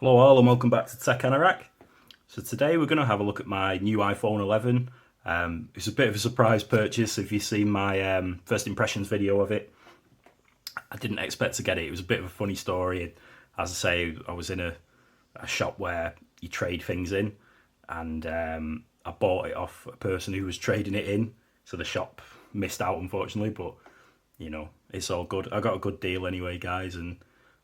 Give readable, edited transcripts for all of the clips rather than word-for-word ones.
Hello all and welcome back to Tech Anorak. So today we're going to have a look at my new iPhone 11. It's a bit of a surprise purchase if you've seen my first impressions video of it. I didn't expect to get it. It was a bit of a funny story. As I say, I was in a shop where you trade things in, and I bought it off a person who was trading it in. So the shop missed out, unfortunately, but you know, it's all good. I got a good deal anyway, guys, and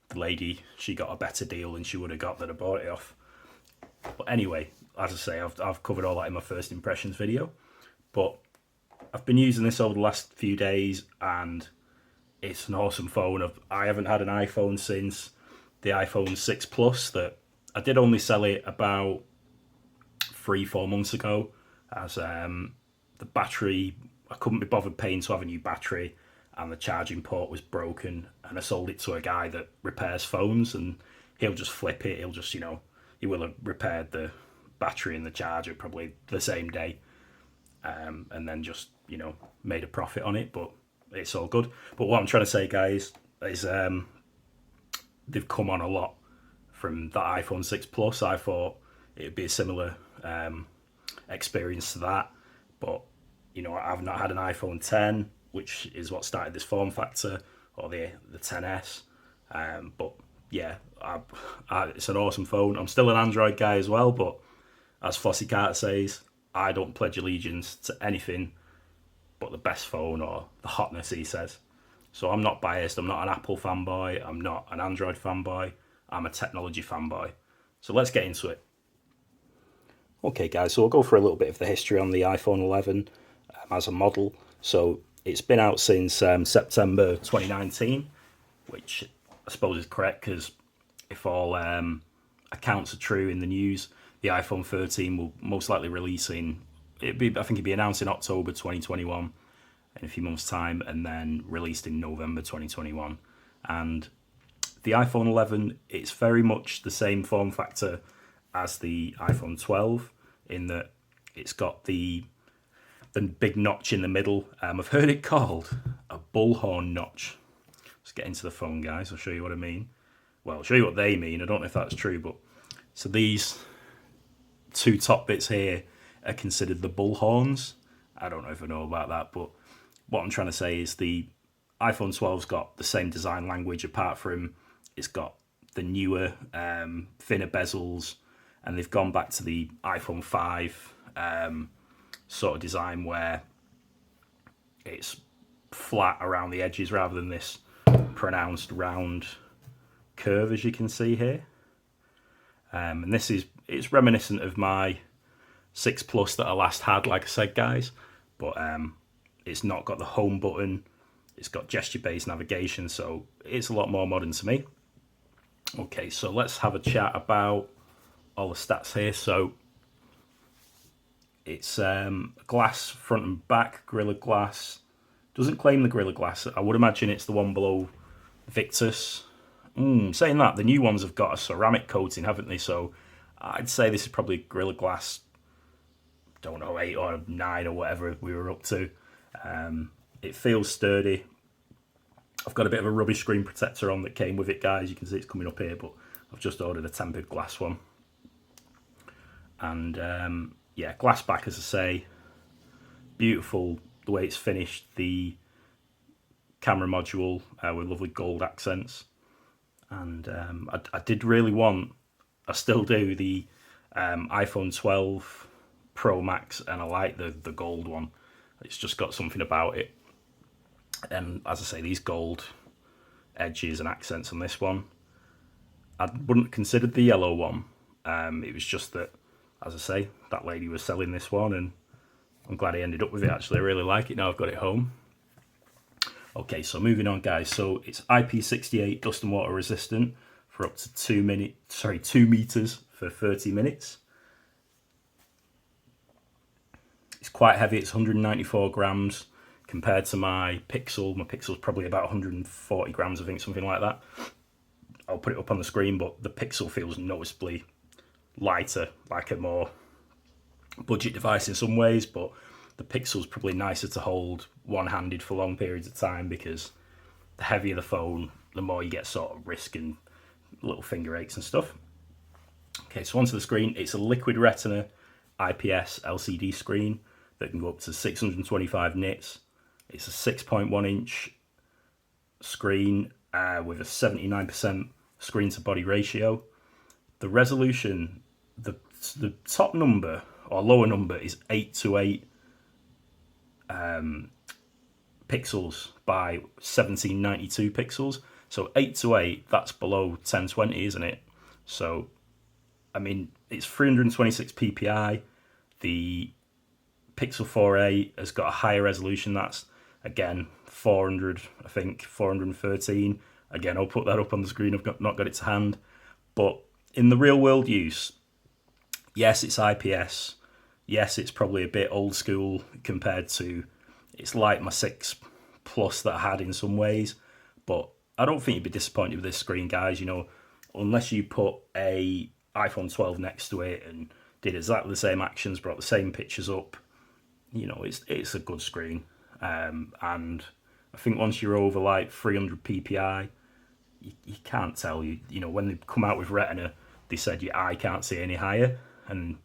the lady, she got a better deal than she would have got that I bought it off. But anyway, as I say, I've covered all that in my first impressions video. But I've been using this over the last few days, and it's an awesome phone. I haven't had an iPhone since the iPhone 6 Plus. That I did only sell it about 3-4 months ago, as the battery, I couldn't be bothered paying to have a new battery, and the charging port was broken, and I sold it to a guy that repairs phones, and he'll just flip it. He'll just, he will have repaired the battery and the charger probably the same day, and then just, made a profit on it. But it's all good. But what I'm trying to say, guys, is they've come on a lot from that iPhone 6 Plus. I thought it'd be a similar experience to that, but I've not had an iPhone 10, which is what started this form factor, or the 10s. But yeah, it's an awesome phone. I'm still an Android guy as well, but as Flossie Carter says, I don't pledge allegiance to anything but the best phone or the hotness, he says. So I'm not biased. I'm not an Apple fanboy. I'm not an Android fanboy. I'm a technology fanboy. So let's get into it. Okay, guys, so we'll go for a little bit of the history on the iPhone 11 as a model. So it's been out since September 2019, which I suppose is correct because if all accounts are true in the news, the iPhone 13 will most likely release I think it'd be announced in October 2021 in a few months' time, and then released in November 2021. And the iPhone 11, it's very much the same form factor as the iPhone 12 in that it's got the big notch in the middle. I've heard it called a bullhorn notch. Let's get into the phone, guys. I'll show you what I mean. Well, I'll show you what they mean. I don't know if that's true, but so these two top bits here are considered the bullhorns. I don't know if I know about that, but what I'm trying to say is the iPhone 12's got the same design language, apart from it's got the newer, thinner bezels, and they've gone back to the iPhone 5 sort of design where it's flat around the edges rather than this pronounced round curve, as you can see here. And it's reminiscent of my 6 Plus that I last had, like I said, guys, but it's not got the home button. It's got gesture-based navigation, so it's a lot more modern to me. Okay, so let's have a chat about all the stats here. So it's glass front and back, Gorilla Glass. Doesn't claim the Gorilla Glass. I would imagine it's the one below Victus. Saying that, the new ones have got a ceramic coating, haven't they? So I'd say this is probably Gorilla Glass, don't know, 8 or 9 or whatever we were up to. It feels sturdy. I've got a bit of a rubbish screen protector on that came with it, guys. You can see it's coming up here, but I've just ordered a tempered glass one. And yeah, glass back, as I say. Beautiful the way it's finished. The camera module with lovely gold accents. And I did really want, I still do, the iPhone 12 Pro Max, and I like the gold one. It's just got something about it. And as I say, these gold edges and accents on this one, I wouldn't have considered the yellow one. It was just that, as I say, that lady was selling this one, and I'm glad I ended up with it. Actually, I really like it now I've got it home. Okay, so moving on, guys. So it's IP68 dust and water resistant for up to 2 meters for 30 minutes. It's quite heavy. It's 194 grams compared to my Pixel. My Pixel's probably about 140 grams, I think, something like that. I'll put it up on the screen, but the Pixel feels noticeably lighter, like a more budget device in some ways, but the Pixel's probably nicer to hold one-handed for long periods of time, because the heavier the phone, the more you get sort of wrist and little finger aches and stuff. Okay, so onto the screen. It's a liquid retina IPS LCD screen that can go up to 625 nits. It's a 6.1 inch screen with a 79% screen to body ratio. The resolution, the top number or lower number is 828 pixels by 1792 pixels. So 828, that's below 1020, isn't it? So, I mean, it's 326 ppi. The Pixel 4a has got a higher resolution. That's, again, 400, I think, 413. Again, I'll put that up on the screen. I've not got it to hand. But in the real world use, yes, it's IPS. Yes, it's probably a bit old school compared to, it's like my 6 Plus that I had in some ways. But I don't think you'd be disappointed with this screen, guys. You know, unless you put a iPhone 12 next to it and did exactly the same actions, brought the same pictures up, you know, it's a good screen. And I think once you're over like 300 ppi, you can't tell. You know, when they come out with Retina, they said your eye can't see any higher. And,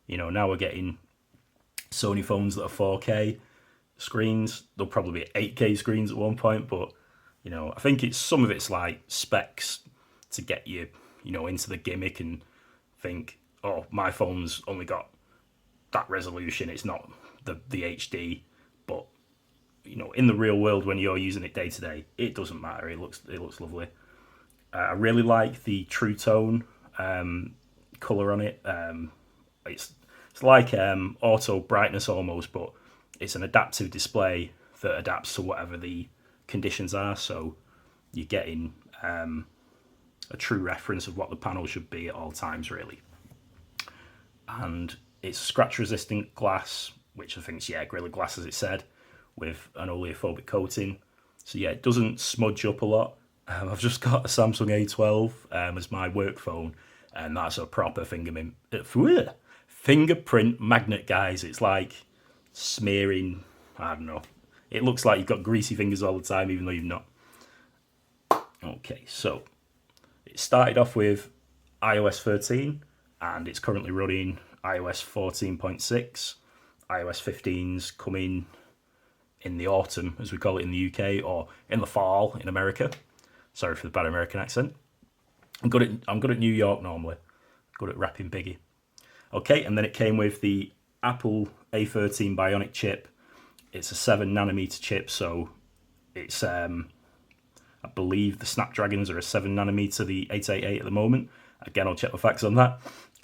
you know, now we're getting Sony phones that are 4K screens. They'll probably be 8K screens at one point, but, you know, I think some of it's like specs to get you, you know, into the gimmick and think, oh, my phone's only got that resolution. It's not the HD, but, you know, in the real world when you're using it day to day, it doesn't matter. It looks lovely. I really like the True Tone color on it. It's like auto brightness almost, but it's an adaptive display that adapts to whatever the conditions are. So you're getting a true reference of what the panel should be at all times, really. And it's scratch resistant glass, which I think is, yeah, Gorilla Glass as it said, with an oleophobic coating. So yeah, it doesn't smudge up a lot. I've just got a Samsung A12 as my work phone, and that's a proper fingerprint magnet, guys. It's like smearing, I don't know. It looks like you've got greasy fingers all the time, even though you've not. Okay, so it started off with iOS 13, and it's currently running iOS 14.6. iOS 15's coming in the autumn, as we call it in the UK, or in the fall in America. Sorry for the bad American accent. I'm good at New York normally. Good at rapping Biggie. Okay, and then it came with the Apple A13 Bionic chip. It's a 7nm chip, so it's I believe the Snapdragons are a 7nm, the 888 at the moment. Again, I'll check the facts on that.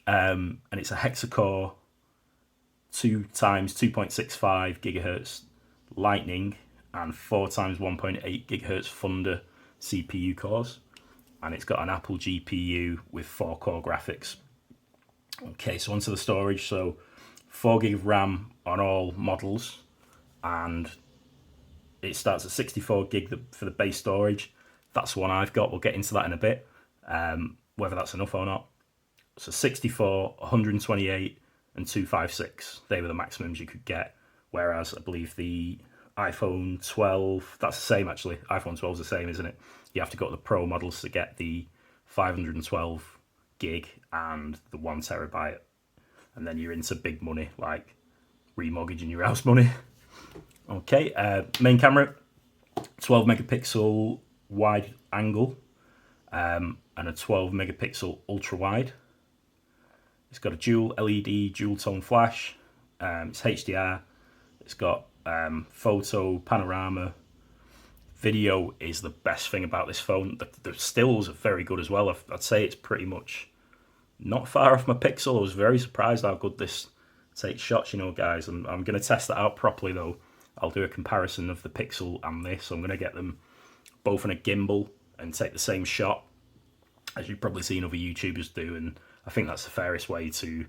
And it's a hexa-core 2 times 2.65 gigahertz Lightning and 4 times 1.8 gigahertz Thunder CPU cores. And it's got an Apple GPU with 4 core graphics. Okay, so onto the storage. So 4 gig of RAM on all models, and it starts at 64 gig for the base storage. That's the one I've got. We'll get into that in a bit, whether that's enough or not. So 64, 128, and 256. They were the maximums you could get. Whereas I believe the iPhone 12, that's the same actually. iPhone 12 is the same, isn't it? You have to go to the Pro models to get the 512 gig and the 1 terabyte. And then you're into big money, like remortgaging your house money. Okay, main camera, 12 megapixel wide angle, and a 12 megapixel ultra wide. It's got a dual LED, dual tone flash. It's HDR. It's got photo, panorama. Video is the best thing about this phone. The stills are very good as well. I'd say it's pretty much not far off my Pixel. I was very surprised how good this takes shots, you know, guys. I'm going to test that out properly, though. I'll do a comparison of the Pixel and this. So I'm going to get them both on a gimbal and take the same shot, as you've probably seen other YouTubers do. And I think that's the fairest way to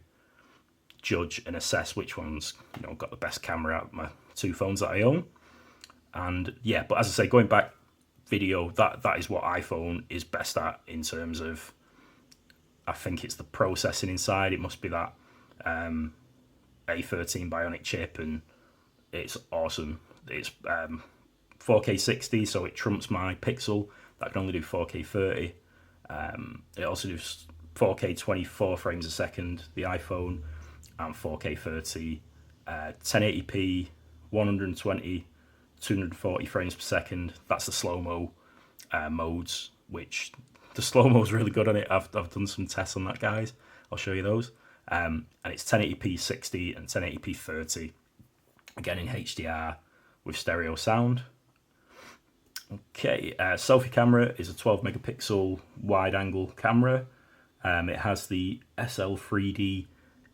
judge and assess which one's, you know, got the best camera out of my 2 phones that I own. And yeah, but as I say, going back, video, that is what iPhone is best at in terms of, I think it's the processing inside. It must be that A13 Bionic chip, and it's awesome. It's 4K 60, so it trumps my Pixel that can only do 4K 30. It also does 4K 24 frames a second, the iPhone, and 4K 30, 1080p, 120, 240 frames per second. That's the slow-mo modes, which the slow-mo is really good on it. I've done some tests on that, guys. I'll show you those. And it's 1080p 60 and 1080p 30, again in HDR with stereo sound. Okay, selfie camera is a 12 megapixel wide angle camera. It has the SL3D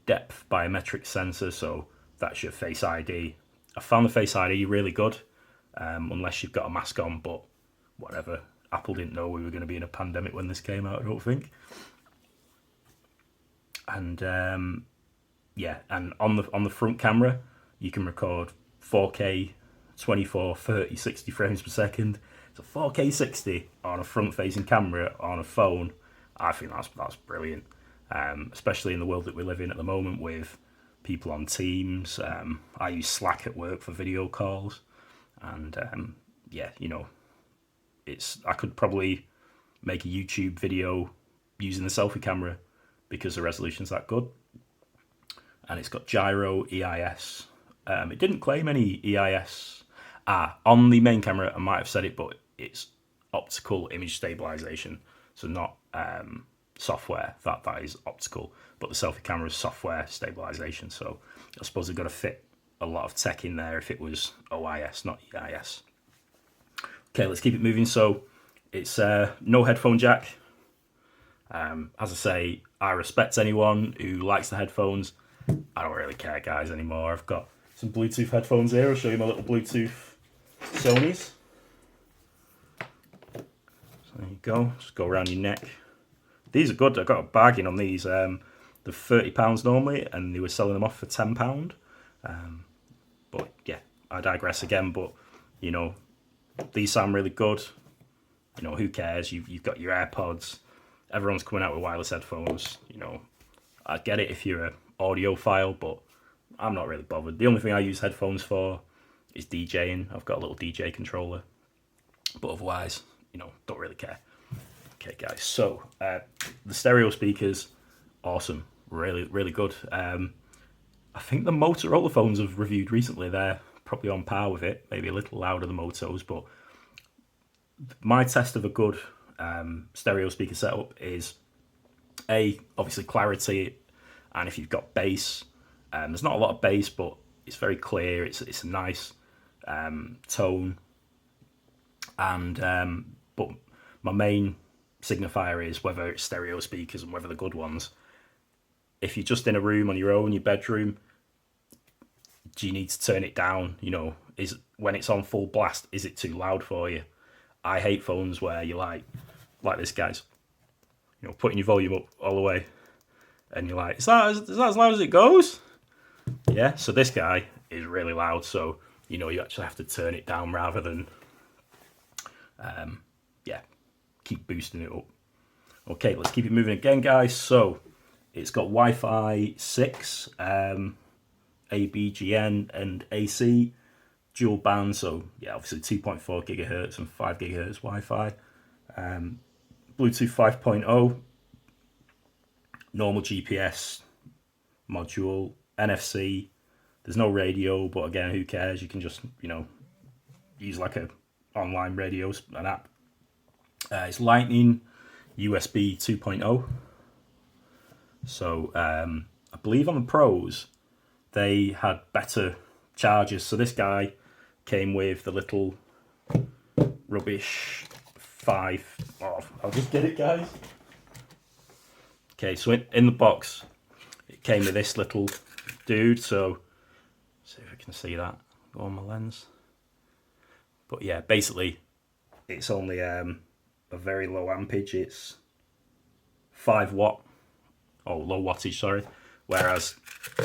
depth biometric sensor, so that's your Face ID. I found the Face ID really good, unless you've got a mask on, but whatever. Apple didn't know we were going to be in a pandemic when this came out, I don't think. And yeah, and on the front camera, you can record 4K, 24, 30, 60 frames per second. So 4K 60 on a front-facing camera on a phone, I think that's brilliant. Especially in the world that we live in at the moment with people on Teams. I use Slack at work for video calls, and yeah, you know, I could probably make a YouTube video using the selfie camera because the resolution's that good. And it's got gyro, EIS. It didn't claim any EIS. On the main camera, I might have said it, but it's optical image stabilization, so not software. That is optical, but the selfie camera is software stabilization. So I suppose they've got to fit a lot of tech in there if it was OIS, not EIS. Okay, let's keep it moving. So it's no headphone jack. As I say, I respect anyone who likes the headphones. I don't really care, guys, anymore. I've got some Bluetooth headphones here. I'll show you my little Bluetooth Sony's. So there you go. Just go around your neck. These are good. I got a bargain on these. They're £30 normally, and they were selling them off for £10. But yeah, I digress again. But you know, these sound really good. You know, who cares? You've got your AirPods. Everyone's coming out with wireless headphones. You know, I get it if you're an audiophile, but I'm not really bothered. The only thing I use headphones for is DJing. I've got a little DJ controller, but otherwise, you know, don't really care. Okay, guys. So the stereo speakers, awesome, really, really good. I think the Motorola phones I've reviewed recently, they're probably on par with it. Maybe a little louder than Motos, but my test of a good stereo speaker setup is obviously clarity, and if you've got bass, there's not a lot of bass, but it's very clear. It's a nice tone, and but my main signifier is whether it's stereo speakers and whether they're good ones. If you're just in a room on your own, your bedroom, do you need to turn it down? You know, when it's on full blast, is it too loud for you? I hate phones where you're like this, guys. You know, putting your volume up all the way, and you're like, is that as loud as it goes? Yeah. So this guy is really loud. So you know, you actually have to turn it down rather than, yeah, keep boosting it up. Okay, let's keep it moving again, guys. So it's got Wi-Fi 6, ABGN and AC, dual band. So yeah, obviously 2.4 gigahertz and 5 gigahertz Wi-Fi. Bluetooth 5.0, normal GPS module, NFC. There's no radio, but again, who cares? You can just, you know, use like a online radio, an app. It's Lightning, USB 2.0. So I believe on the Pros, they had better chargers. So this guy came with the little rubbish 5. Oh, I'll just get it, guys. Okay, so in the box, it came with this little dude. So see if I can see that. Go on my lens. But yeah, basically, it's only a very low ampage. It's 5 watt. Oh, low wattage, sorry. Whereas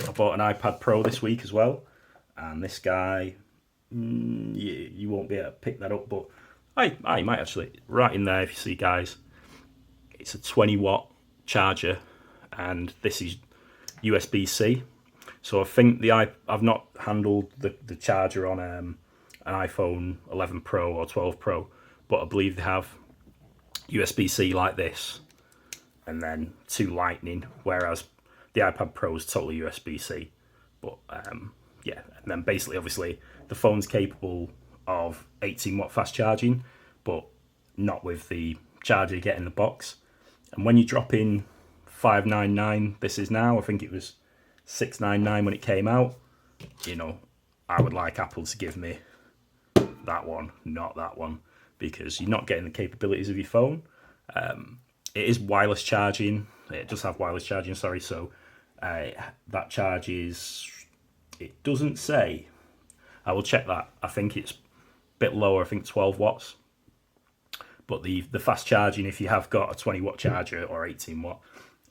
I bought an iPad Pro this week as well, and this guy, you won't be able to pick that up, but I might actually. Right in there, if you see, guys, it's a 20 watt charger, and this is USB-C. So I think I've not handled the charger on an iPhone 11 Pro or 12 Pro, but I believe they have USB-C like this. and then 2 Lightning, whereas the iPad Pro is totally USB-C. But yeah, and then basically, obviously, the phone's capable of 18 watt fast charging, but not with the charger you get in the box. And when you drop in $599, this is now, I think it was $699 when it came out, you know, I would like Apple to give me that one, not that one, because you're not getting the capabilities of your phone. It is wireless charging. It does have wireless charging, sorry. So that charges, it doesn't say. I will check that. I think it's a bit lower, I think 12 watts. But the fast charging, if you have got a 20 watt charger or 18 watt,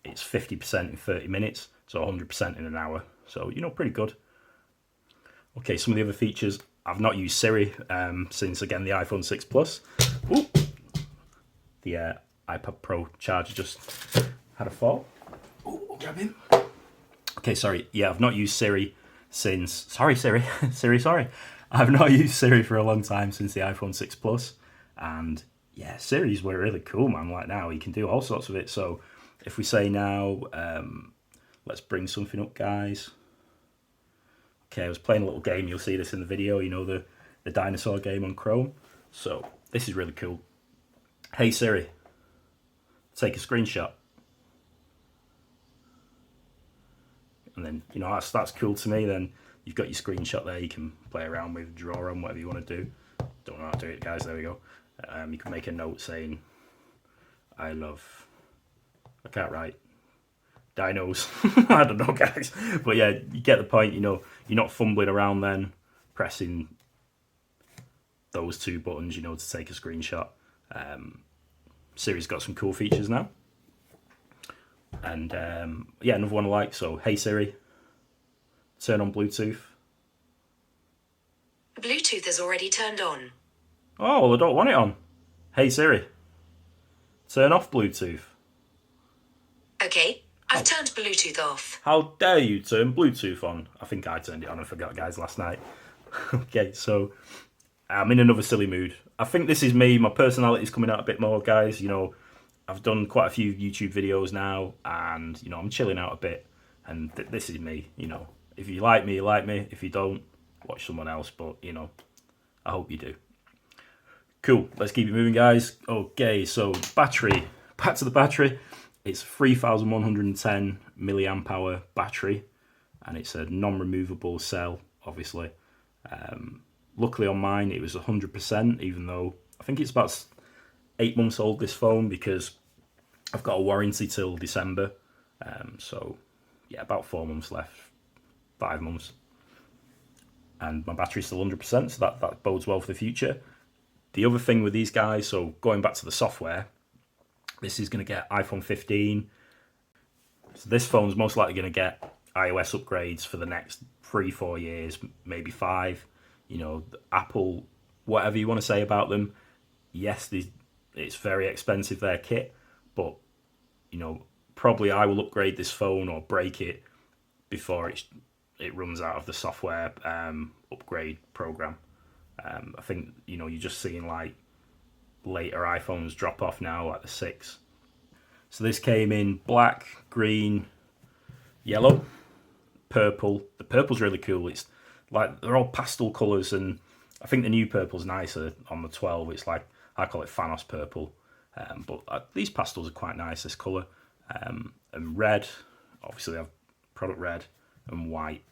it's 50% in 30 minutes, so 100% in an hour. So, you know, pretty good. Okay, some of the other features. I've not used Siri since, again, the iPhone 6 Plus. Ooh, the iPad Pro charger just had a fall. Oh, I'll grab him. Okay, sorry. Yeah, I've not used Siri since... Sorry, Siri. Sorry. I've not used Siri for a long time since the iPhone 6 Plus. And yeah, Siri's were really cool, man. Like now, you can do all sorts of it. So if we say now, let's bring something up, guys. Okay, I was playing a little game. You'll see this in the video. You know, the dinosaur game on Chrome. So this is really cool. Hey Siri, take a screenshot. And then, you know, that's cool to me. Then you've got your screenshot there. You can play around with, draw on, whatever you want to do. Don't know how to do it, guys. There we go. You can make a note saying, I can't write. Dinos. I don't know, guys. But yeah, you get the point. You know, you're not fumbling around then, pressing those 2 buttons, you know, to take a screenshot. Siri's got some cool features now. And yeah, another one I like. So, hey Siri, turn on Bluetooth. Bluetooth is already turned on. Oh, well, I don't want it on. Hey Siri, turn off Bluetooth. Okay, I've turned Bluetooth off. How dare you turn Bluetooth on? I think I turned it on, I forgot, guys, last night. Okay, so I'm in another silly mood. I think this is me. My personality's coming out a bit more, guys. You know, I've done quite a few YouTube videos now, and, you know, I'm chilling out a bit. And this is me, you know. If you like me, you like me. If you don't, watch someone else. But, you know, I hope you do. Cool, let's keep it moving, guys. Okay, so battery. Back to the battery. It's 3,110 milliamp hour battery, and it's a non-removable cell, obviously. Luckily on mine, it was 100%, even though I think it's about 8 months old, this phone, because I've got a warranty till December. So, yeah, about 4 months left, 5 months. And my battery's still 100%, so that bodes well for the future. The other thing with these guys, so going back to the software, this is going to get iPhone 15. So this phone's most likely going to get iOS upgrades for the next 3-4 years, maybe 5. You know, Apple, whatever you want to say about them, yes, it's very expensive, their kit, but, you know, probably I will upgrade this phone or break it before it runs out of the software upgrade program. I think, you know, you're just seeing like later iPhones drop off now, like the 6. So this came in black, green, yellow, purple. The purple's really cool. It's like they're all pastel colours, and I think the new purple's nicer on the 12. It's like, I call it Thanos purple. But these pastels are quite nice, this colour. And red, obviously they have product red, and white.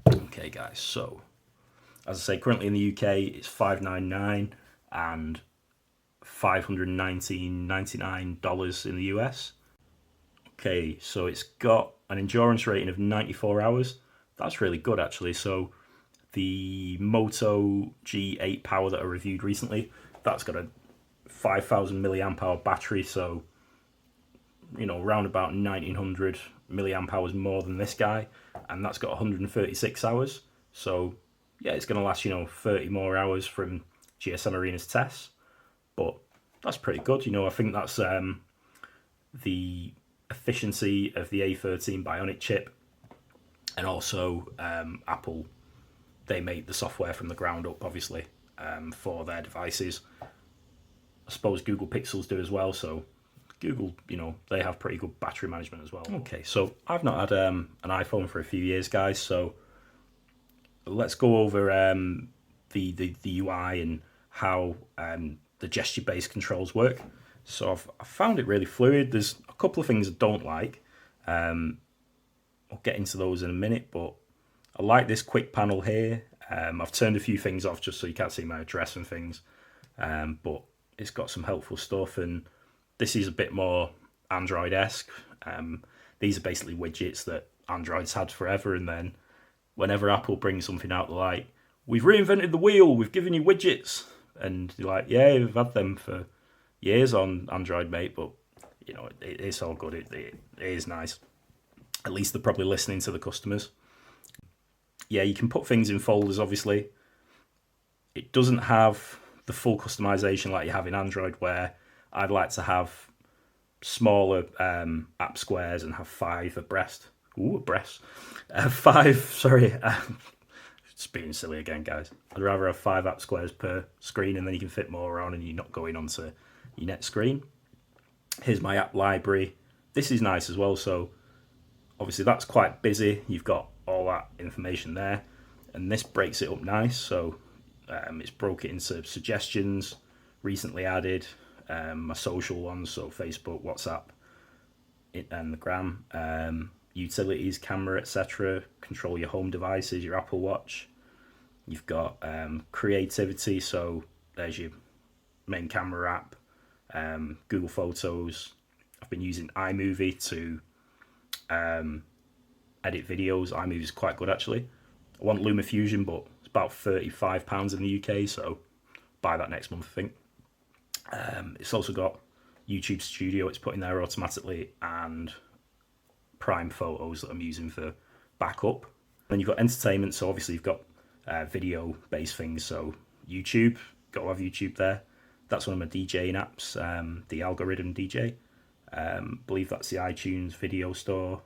Okay, guys, so as I say, currently in the UK it's $599 and $519.99 in the US. Okay, so it's got an endurance rating of 94 hours. That's really good, actually. So the Moto G8 Power that I reviewed recently, that's got a 5,000 milliamp hour battery, so, you know, around about 1900 milliamp hours more than this guy, and that's got 136 hours. So yeah, it's going to last, you know, 30 more hours from GSM Arena's tests, but that's pretty good. You know, I think that's the efficiency of the A13 Bionic chip, and also Apple, they make the software from the ground up, obviously, for their devices. I suppose Google Pixels do as well, so Google, they have pretty good battery management as well. Okay, so I've not had an iPhone for a few years, guys, so let's go over the UI and how the gesture-based controls work. So I've found it really fluid. There's a couple of things I don't like. I'll get into those in a minute, but I like this quick panel here. I've turned a few things off just so you can't see my address and things, but it's got some helpful stuff, and this is a bit more Android-esque. These are basically widgets that Android's had forever, and then whenever Apple brings something out, they're like, we've reinvented the wheel, we've given you widgets. And you're like, yeah, we've had them for years on Android, mate, but, it's all good. It is nice. At least they're probably listening to the customers. Yeah, you can put things in folders, obviously. It doesn't have the full customization like you have in Android, where I'd like to have smaller app squares and have 5 abreast. Ooh, abreast. 5, sorry. Just being silly again, guys. I'd rather have 5 app squares per screen, and then you can fit more on and you're not going onto your net screen. Here's my app library. This is nice as well. So obviously that's quite busy. You've got all that information there, and this breaks it up nice. So it's broke it into suggestions, recently added, my social ones, so Facebook, WhatsApp, and the Gram, utilities, camera, etc. Control your home devices, your Apple Watch. You've got creativity, so there's your main camera app, Google Photos. I've been using iMovie to edit videos. iMovie is quite good, actually. I want LumaFusion, but it's about £35 in the UK, so buy that next month, I think. It's also got YouTube Studio, it's put in there automatically, and Prime Photos that I'm using for backup. Then you've got entertainment, so obviously you've got video-based things, so YouTube, got to have YouTube there. That's one of my DJing apps, the Algorithm DJ. Believe that's the iTunes video store,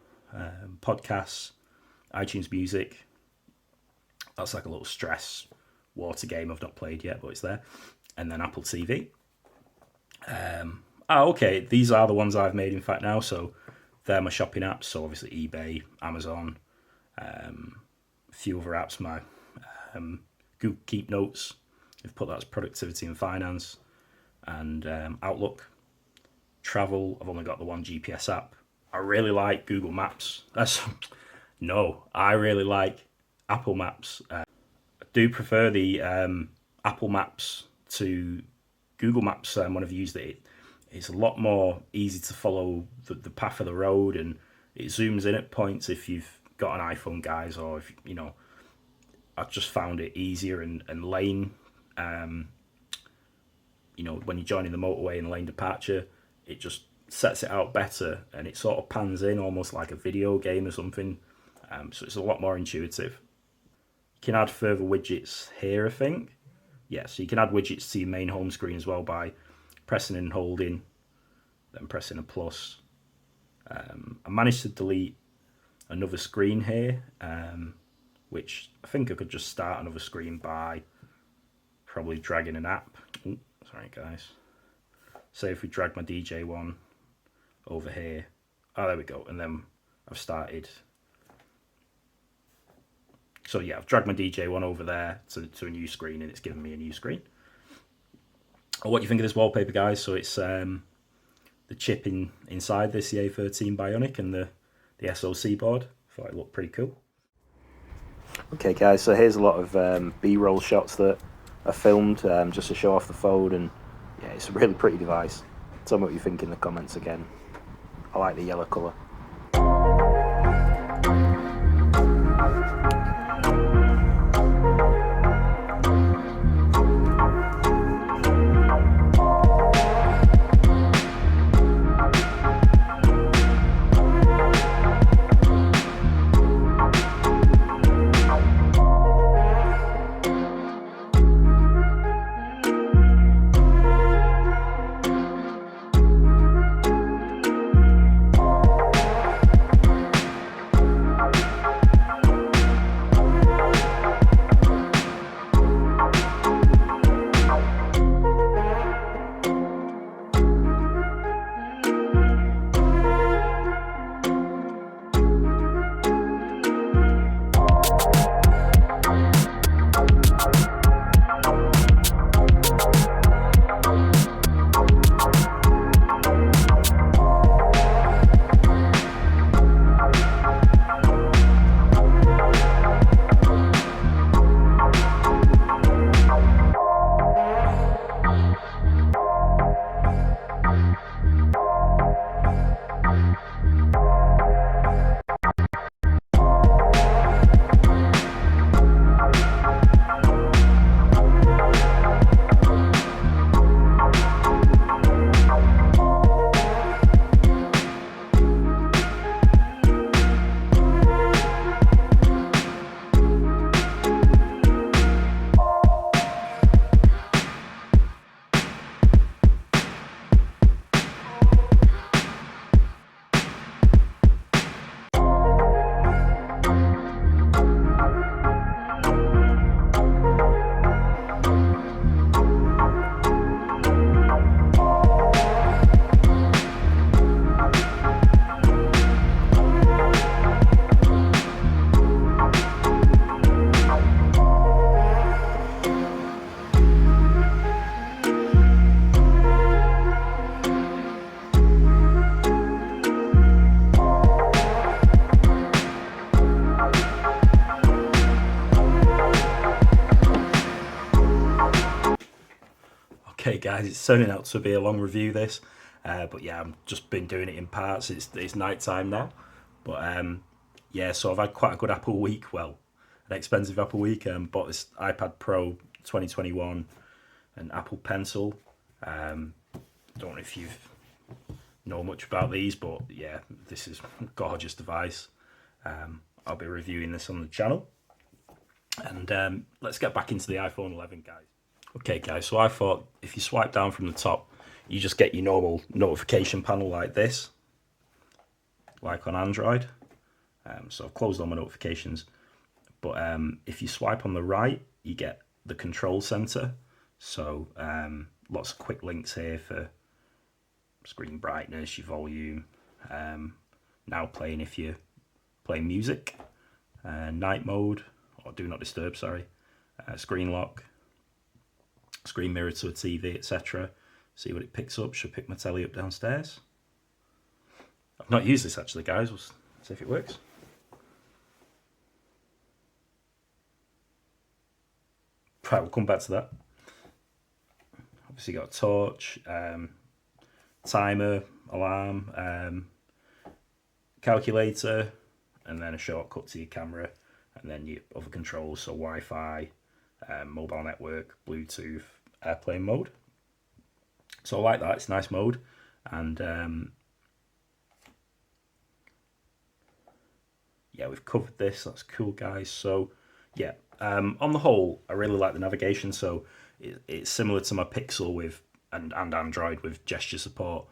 podcasts, iTunes Music. That's like a little stress water game I've not played yet, but it's there. And then Apple TV. Okay, these are the ones I've made in fact now, so they're my shopping apps, so obviously eBay, Amazon, a few other apps, my Google Keep Notes, I've put that as productivity and finance, and Outlook. Travel, I've only got the one GPS app. I really like Google Maps. I really like Apple Maps. I do prefer the Apple Maps to Google Maps when I've used it. It's a lot more easy to follow the path of the road, and it zooms in at points if you've got an iPhone, guys, or if I've just found it easier, and lane, when you're joining the motorway and lane departure, it just sets it out better, and it sort of pans in almost like a video game or something, so it's a lot more intuitive. You can add further widgets here, I think. Yeah, so you can add widgets to your main home screen as well by pressing and holding, then pressing a plus. I managed to delete another screen here, which I think I could just start another screen by probably dragging an app. Ooh, sorry guys. Say if we drag my DJ one over here. Oh, there we go. And then I've started. So yeah, I've dragged my DJ one over there to a new screen, and it's given me a new screen. What do you think of this wallpaper, guys? So it's the chip inside this, the A13 Bionic, and the SoC board. Thought it looked pretty cool. Okay, guys, so here's a lot of B-roll shots that are filmed just to show off the phone, and yeah, it's a really pretty device. Tell me what you think in the comments again. I like the yellow colour. guys, it's turning out to be a long review this, but yeah, I've just been doing it in parts. It's night time now, but yeah, so I've had quite a good Apple week. Well, an expensive Apple week. Bought this iPad Pro 2021, an Apple Pencil. Don't know if you know much about these, but yeah, this is a gorgeous device. I'll be reviewing this on the channel, and let's get back into the iPhone 11, guys. Okay, guys, so I thought if you swipe down from the top, you just get your normal notification panel like this, like on Android. So I've closed all my notifications, but if you swipe on the right, you get the control center. So lots of quick links here for screen brightness, your volume, now playing if you're playing music, night mode, or do not disturb, sorry, screen lock, screen mirror to a TV, etc. See what it picks up. Should pick my telly up downstairs. I've not used this actually, guys. We'll see if it works. Right, we'll come back to that. Obviously got a torch, timer, alarm, calculator, and then a shortcut to your camera, and then your other controls, so Wi-Fi, mobile network, Bluetooth, airplane mode. So I like that, it's a nice mode. And yeah, we've covered this, that's cool, guys. So yeah, on the whole, I really like the navigation. So it's similar to my Pixel with and Android with gesture support.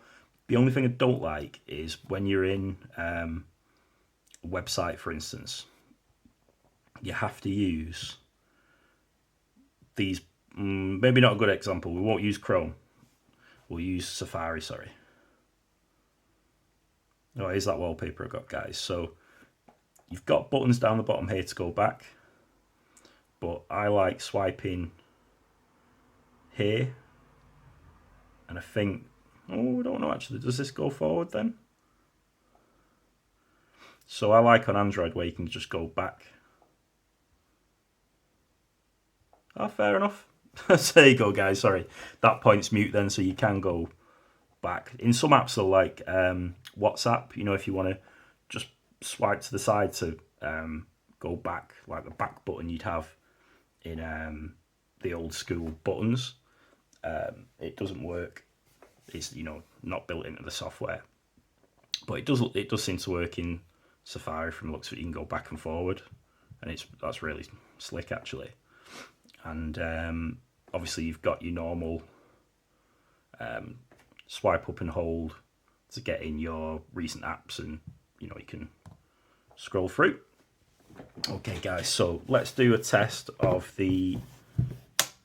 The only thing I don't like is when you're in a website, for instance, you have to use these, maybe not a good example, we won't use Chrome, we'll use Safari, sorry. Oh, here's that wallpaper I got, guys. So you've got buttons down the bottom here to go back, but I like swiping here, and I think, oh, I don't know actually, does this go forward then? So I like on Android where you can just go back. Oh, fair enough. So there you go, guys. Sorry, that point's mute then, so you can go back. In some apps, though, like WhatsApp, you know, if you want to just swipe to the side to go back, like the back button you'd have in the old school buttons, it doesn't work. It's, you know, not built into the software, but it does seem to work in Safari from the looks of it. You can go back and forward, and that's really slick actually. And obviously you've got your normal swipe up and hold to get in your recent apps, and you know, you can scroll through. Okay, guys, so let's do a test of the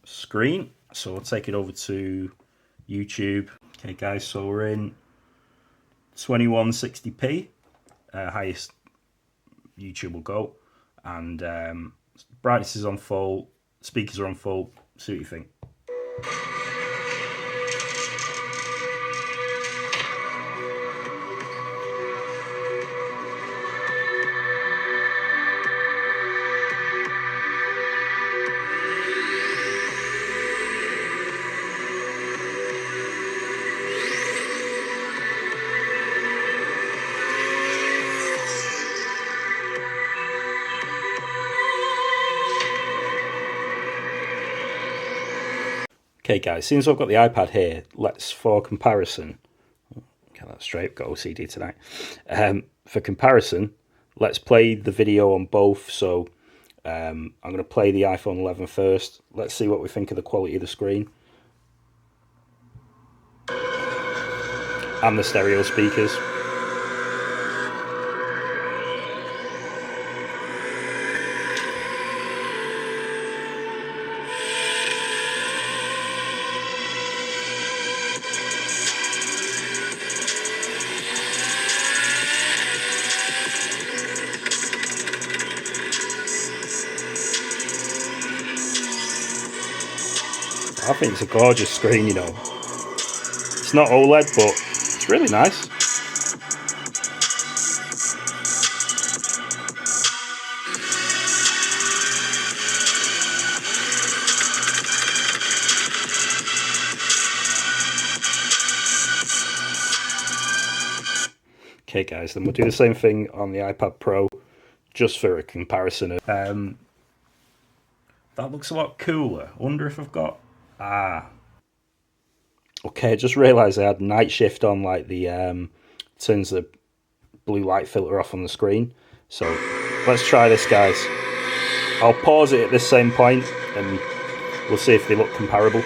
screen. So we'll take it over to YouTube. Okay, guys, so we're in 2160p, highest YouTube will go, and brightness is on full, speakers are on full. See what you think. Okay, guys, since I've got the iPad here, let's, for comparison, get that straight, got OCD tonight. For comparison, let's play the video on both. So I'm going to play the iPhone 11 first. Let's see what we think of the quality of the screen and the stereo speakers. I think it's a gorgeous screen, you know. It's not OLED, but it's really nice. Okay guys, then we'll do the same thing on the iPad Pro, just for a comparison. That looks a lot cooler. I wonder if I've got... Okay, I just realised I had night shift on, like the turns the blue light filter off on the screen. So let's try this, guys. I'll pause it at this same point and we'll see if they look comparable.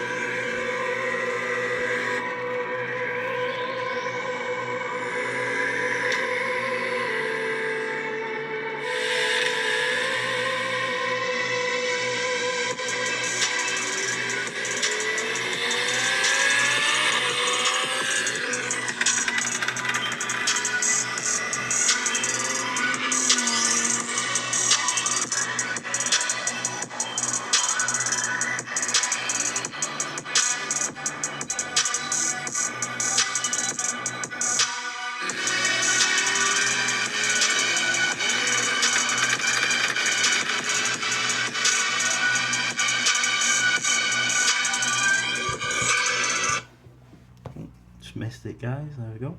Just missed it, guys. There we go.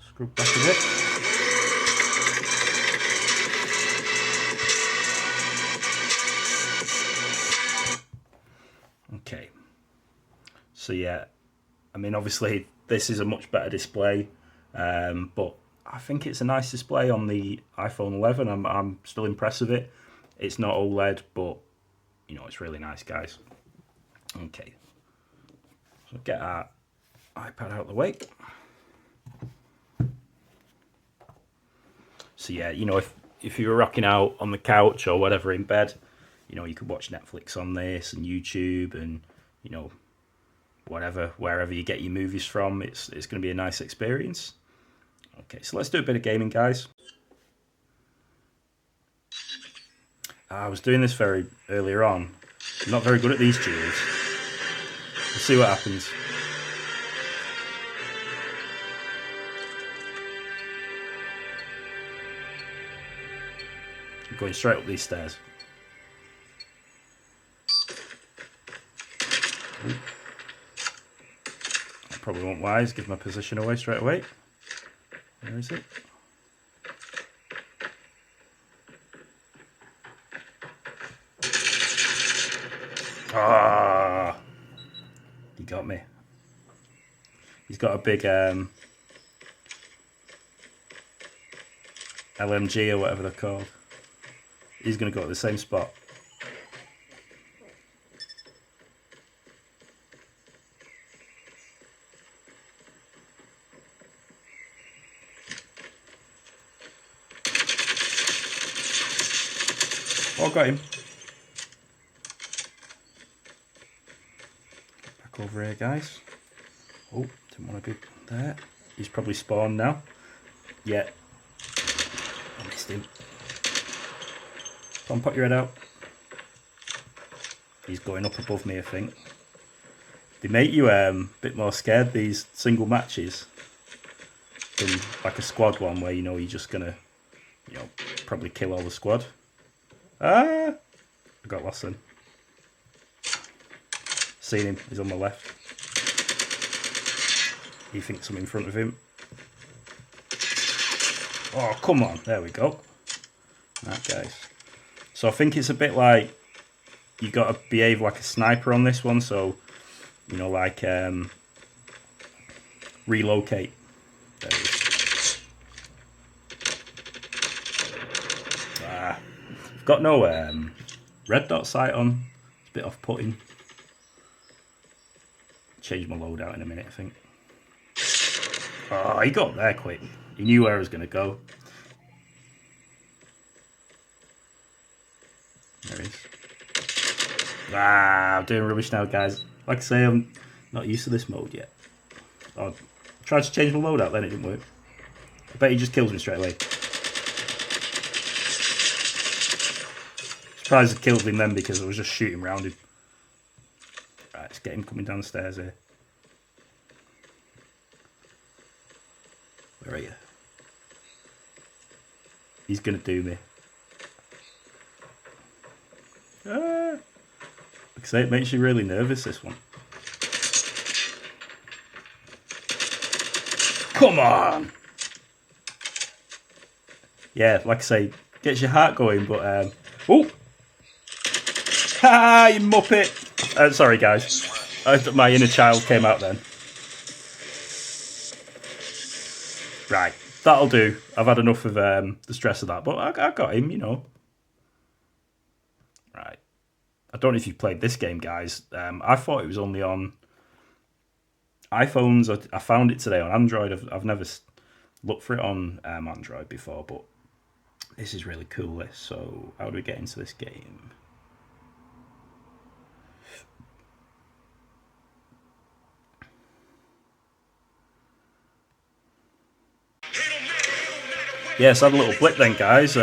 Scrub back a bit. Okay. So yeah, I mean, obviously this is a much better display, but I think it's a nice display on the iPhone 11. I'm still impressed with it. It's not OLED, but you know, it's really nice, guys. Okay. So get our iPad out of the way. So yeah, you know, if you were rocking out on the couch or whatever in bed, you know, you could watch Netflix on this and YouTube and, you know, whatever, wherever you get your movies from, it's going to be a nice experience. Okay, so let's do a bit of gaming, guys. I was doing this very earlier on. I'm not very good at these duels. We'll see what happens. I'm going straight up these stairs. I probably won't wise, give my position away straight away. Where is it? Ah, he got me. He's got a big LMG or whatever they're called. He's going to go to the same spot. Oh, got him. Back over here, guys. Oh, didn't want to be there. He's probably spawned now. Yeah. I missed him. Come on, put your head out. He's going up above me, I think. They make you a bit more scared, these single matches, than like a squad one where you know you're just gonna, you know, probably kill all the squad. Ah! I got lost then. Seen him, he's on my left. He thinks I'm in front of him. Oh, come on, there we go. Right, guys. So I think it's a bit like, you got to behave like a sniper on this one, so, you know, like, relocate. There it is. I've got no red dot sight on. It's a bit off-putting. Change my loadout in a minute, I think. Oh, he got there quick. He knew where I was going to go. There he is. I'm doing rubbish now, guys. Like I say, I'm not used to this mode yet. I tried to change my loadout, then it didn't work. I bet he just kills me straight away. Surprised I killed him then because I was just shooting around him. Right, let's get him coming down the stairs here. Where are you? He's gonna do me. Like I say, it makes you really nervous, this one. Come on! yeah, like I say, gets your heart going. But oh, ha! You muppet. Sorry, guys. My inner child came out then. Right, that'll do. I've had enough of the stress of that, but I got him, you know. Right. I don't know if you've played this game, guys. I thought it was only on iPhones. I found it today on Android. I've never looked for it on Android before, but this is really cool. This. So how do we get into this game? Yes, I had a little blip then, guys.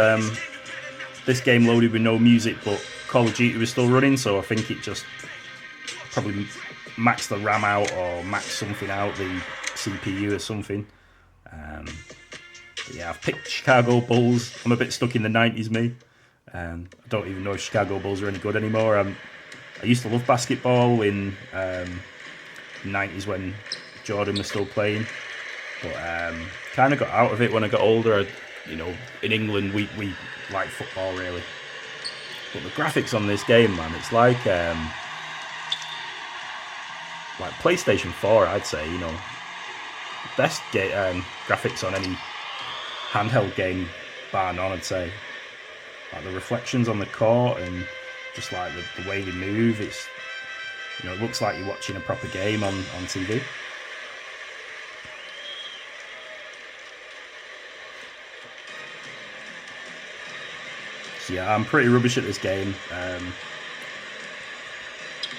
This game loaded with no music, but Call of Duty was still running, so I think it just probably maxed the RAM out or maxed something out, the CPU or something. Yeah, I've picked Chicago Bulls. I'm a bit stuck in the 90s, me. I don't even know if Chicago Bulls are any good anymore. I used to love basketball in the 90s when Jordan was still playing, but kind of got out of it when I got older. You know, in England we like football really, but the graphics on this game, man, it's like PlayStation 4, I'd say. You know, best graphics on any handheld game, bar none, I'd say. Like the reflections on the court and just like the way they move, it's, you know, it looks like you're watching a proper game on TV. So yeah, I'm pretty rubbish at this game.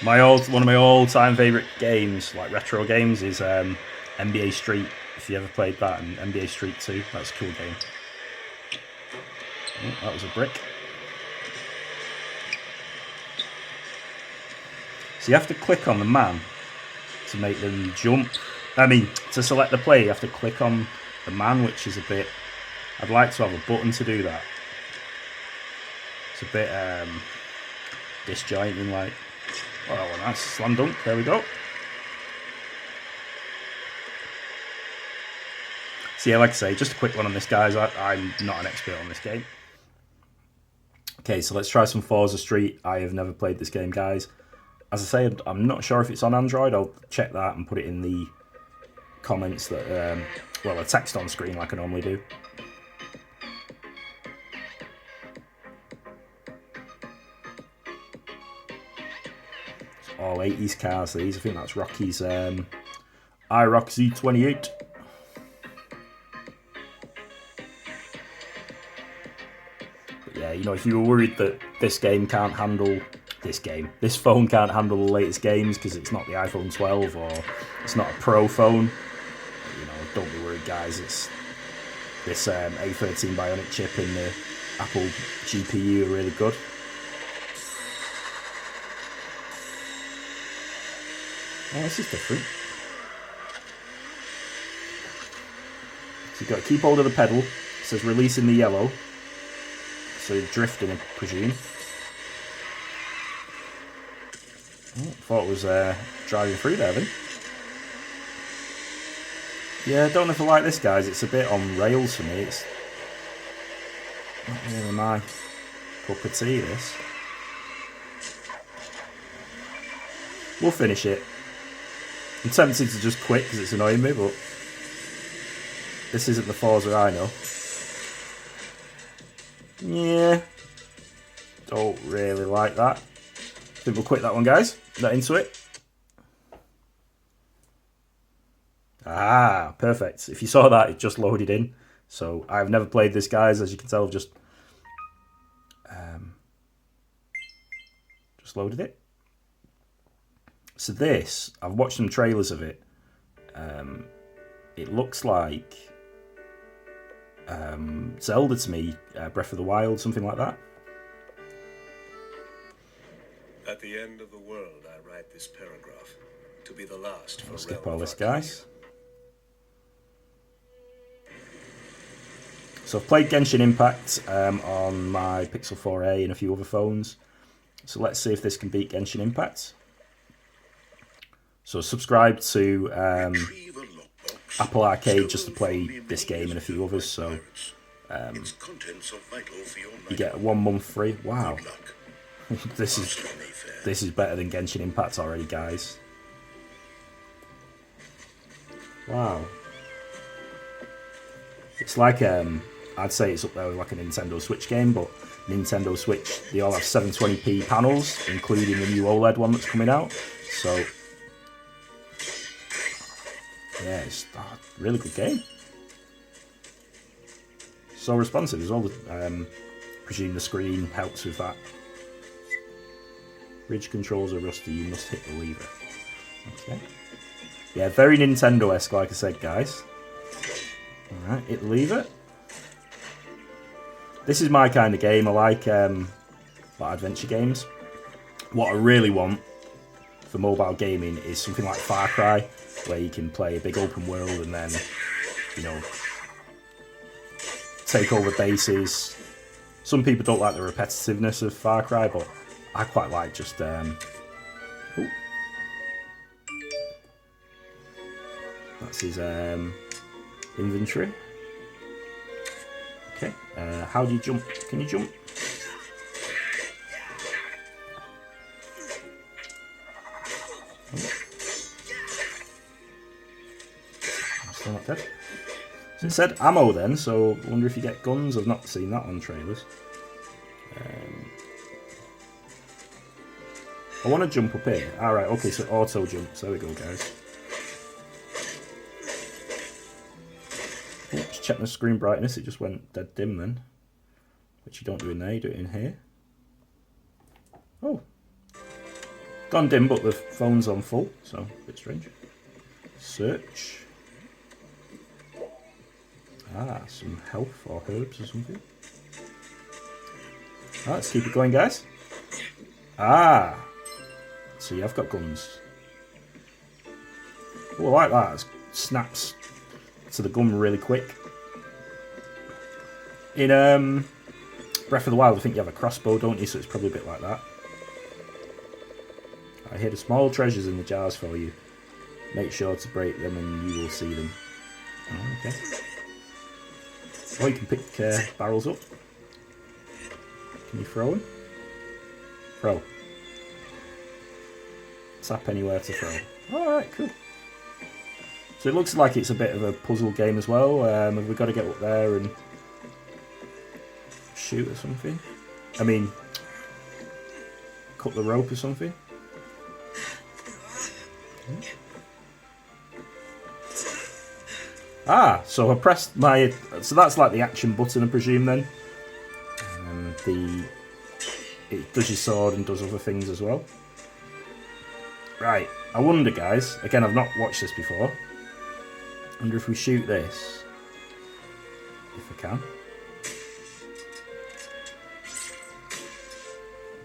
One of my all-time favourite games, like retro games, is NBA Street. If you ever played that, and NBA Street 2, that's a cool game. Oh, that was a brick. So you have to click on the man to make them jump. I mean, to select the play, you have to click on the man, which is a bit... I'd like to have a button to do that. It's a bit disjointing, like. Oh, well, nice slam dunk. There we go. So yeah, like I say, just a quick one on this, guys. I'm not an expert on this game. Okay, so let's try some Forza Street. I have never played this game, guys. As I say, I'm not sure if it's on Android. I'll check that and put it in the comments that, well, a text on screen like I normally do. All 80s cars, these. I think that's Rocky's iRock Z28. But yeah, you know, if you were worried that this phone can't handle the latest games because it's not the iPhone 12 or it's not a Pro phone, you know, don't be worried, guys. It's this A13 Bionic chip and the Apple GPU are really good. Oh, this is different. So you've got to keep hold of the pedal. It says release in the yellow. So you're drifting, I presume. Oh, thought it was driving through there then. Yeah, I don't know if I like this, guys. It's a bit on rails for me. It's not really my cup of tea, this. We'll finish it. I'm tempted to just quit because it's annoying me, but this isn't the Forza I know. Yeah, don't really like that. I think we'll quit that one, guys. Not into it. Ah, perfect. If you saw that, it just loaded in. So I've never played this, guys. As you can tell, I've just loaded it. So this, I've watched some trailers of it. It looks like Zelda to me, Breath of the Wild, something like that. At the end of the world, I write this paragraph to be the last for I'll skip all this, guys. So I've played Genshin Impact on my Pixel 4a and a few other phones. So let's see if this can beat Genshin Impact. So subscribe to Apple Arcade just to play this game and a few others. So Its contents are vital for your You get 1 month free. Wow. Good luck. this Master Mayfair. is better than Genshin Impact already, guys. Wow. It's like I'd say it's up there with like a Nintendo Switch game, but Nintendo Switch, they all have 720p panels, including the new OLED one that's coming out. So yeah, it's a really good game. So responsive as well. Presume the screen helps with that. Ridge controls are rusty, you must hit the lever. Okay. Yeah, very Nintendo-esque, like I said, guys. Alright, hit the lever. This is my kind of game. I like adventure games. What I really want for mobile gaming is something like Far Cry, where you can play a big open world and then, you know, take over bases. Some people don't like the repetitiveness of Far Cry, but I quite like just ooh. That's his inventory. Okay, how do you jump? Can you jump? I'm still not dead. So it said ammo then, so I wonder if you get guns. I've not seen that on trailers. I want to jump up here. Alright, okay, so auto jumps. There we go, guys. Oops, check the screen brightness. It just went dead dim then. Which you don't do in there, you do it in here. Oh. Gone dim, but the phone's on full, so a bit strange. Search. Ah, some health or herbs or something. Ah, let's keep it going, guys. Ah. So yeah, I've got guns. Oh, I like that. It snaps to the gun really quick. In Breath of the Wild, I think you have a crossbow, don't you? So it's probably a bit like that. I hid small treasures in the jars for you. Make sure to break them and you will see them. Oh, okay. Oh, you can pick barrels up. Can you throw them? Throw. Tap anywhere to throw. Alright, cool. So it looks like it's a bit of a puzzle game as well. Have we got to get up there and shoot or something? I mean, cut the rope or something? Ah, so I pressed my... So that's like the action button, I presume, then. It does your sword and does other things as well. Right, I wonder, guys, again, I've not watched this before. I wonder if we shoot this. If I can.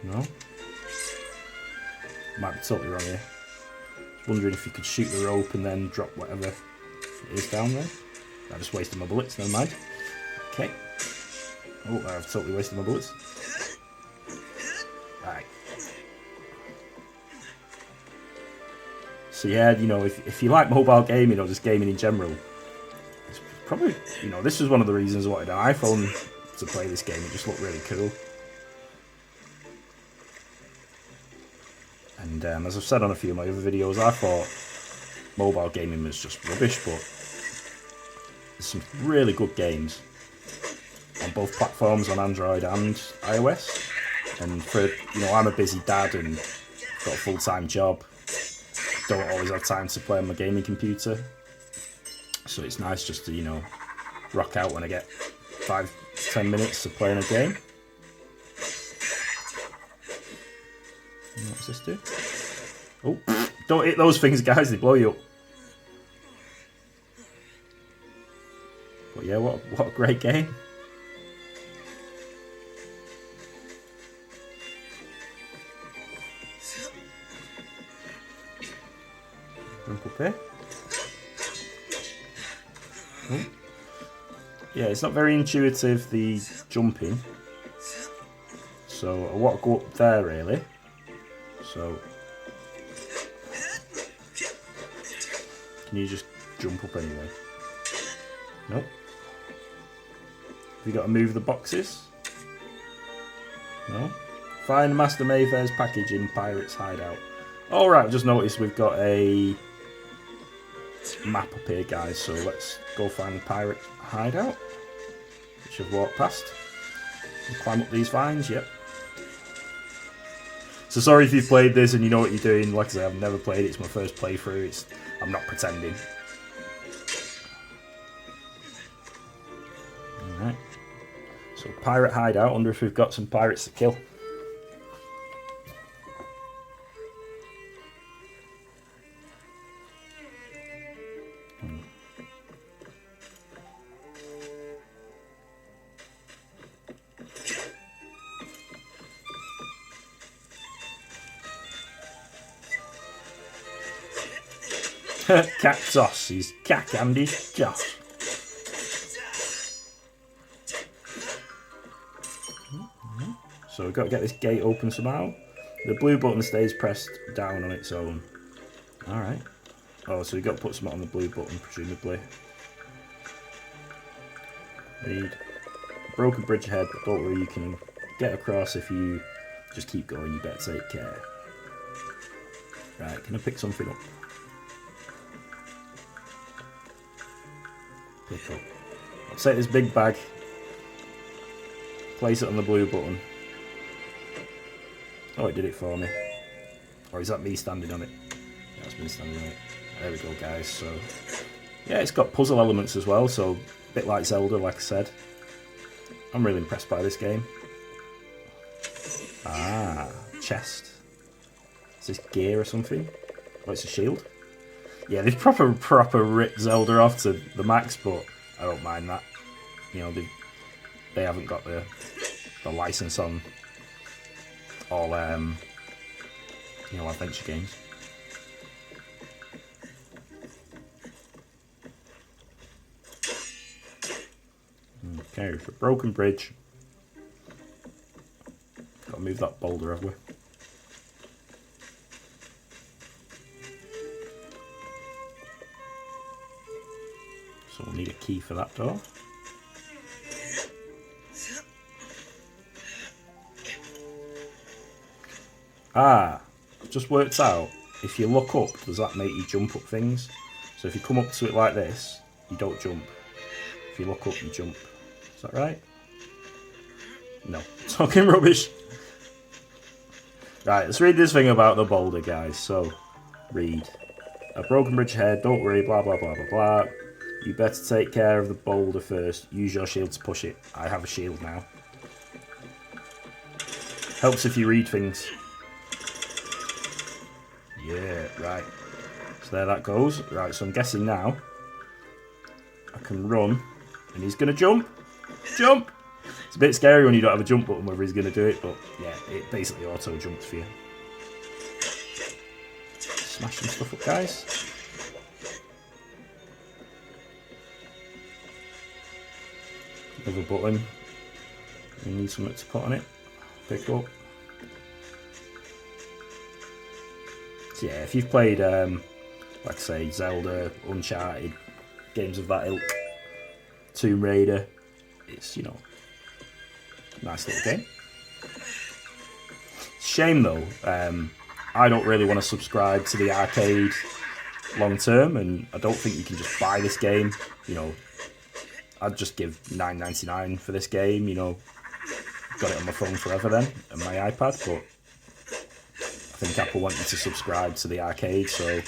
No? Might be totally wrong here. Just wondering if you could shoot the rope and then drop whatever it is down there. I just wasted my bullets, never mind. Okay. Oh, I've totally wasted my bullets. Right. So yeah, you know, if you like mobile gaming or just gaming in general, it's probably, you know, this was one of the reasons I wanted an iPhone to play this game. It just looked really cool. And as I've said on a few of my other videos, I thought mobile gaming was just rubbish, but there's some really good games on both platforms, on Android and iOS. And for, you know, I'm a busy dad and got a full-time job. Don't always have time to play on my gaming computer. So it's nice just to, you know, rock out when I get 5-10 minutes of playing a game. What's this do? Oh, don't hit those things, guys, they blow you up. But yeah, what a great game. Jump up here. Oh. Yeah, it's not very intuitive, the jumping. So I want to go up there, really. So, can you just jump up anyway? Nope. Have you got to move the boxes? No? Find Master Mayfair's package in Pirate's Hideout. Alright, I've just noticed we've got a map up here, guys, so let's go find the Pirate Hideout, which I've walked past. And climb up these vines, yep. So sorry if you've played this and you know what you're doing. Like I say, I've never played it, it's my first playthrough, I'm not pretending. Alright. So Pirate Hideout, wonder if we've got some pirates to kill. Cat sauce, he's cack and he's Josh. So we've got to get this gate open somehow. The blue button stays pressed down on its own. Alright. Oh, so we've got to put something on the blue button, presumably. Read. Broken bridge ahead, but don't worry, you can get across if you just keep going, you better take care. Right, can I pick something up? Pick up. I'll take this big bag, place it on the blue button. Oh, it did it for me. Or is that me standing on it? Yeah, that's me standing on it. There we go, guys. So, yeah, it's got puzzle elements as well, so a bit like Zelda, like I said. I'm really impressed by this game. Ah, chest. Is this gear or something? Oh, it's a shield. Yeah, they've proper ripped Zelda off to the max, but I don't mind that. You know, they haven't got the license on all you know, adventure games. Okay, for broken bridge. Got to move that boulder, have we? So we'll need a key for that door. Ah, just worked out. If you look up, does that make you jump up things? So if you come up to it like this, you don't jump. If you look up, you jump. Is that right? No. Talking rubbish. Right, let's read this thing about the boulder, guys. So, read. A broken bridge ahead, don't worry, blah, blah, blah, blah, blah. You better take care of the boulder first. Use your shield to push it. I have a shield now. Helps if you read things. Yeah, right. So there that goes. Right, so I'm guessing now I can run and he's going to jump. Jump! It's a bit scary when you don't have a jump button whether he's going to do it, but yeah, it basically auto jumps for you. Smash some stuff up, guys. Another button. We need something to put on it. Pick up. So yeah, if you've played, like I say, Zelda, Uncharted, games of that ilk, Tomb Raider, it's, you know, nice little game. Shame though, I don't really want to subscribe to the arcade long term, and I don't think you can just buy this game. You know, I'd just give $9.99 for this game. You know, got it on my phone forever then, and my iPad. But I think Apple want you to subscribe to the arcade, so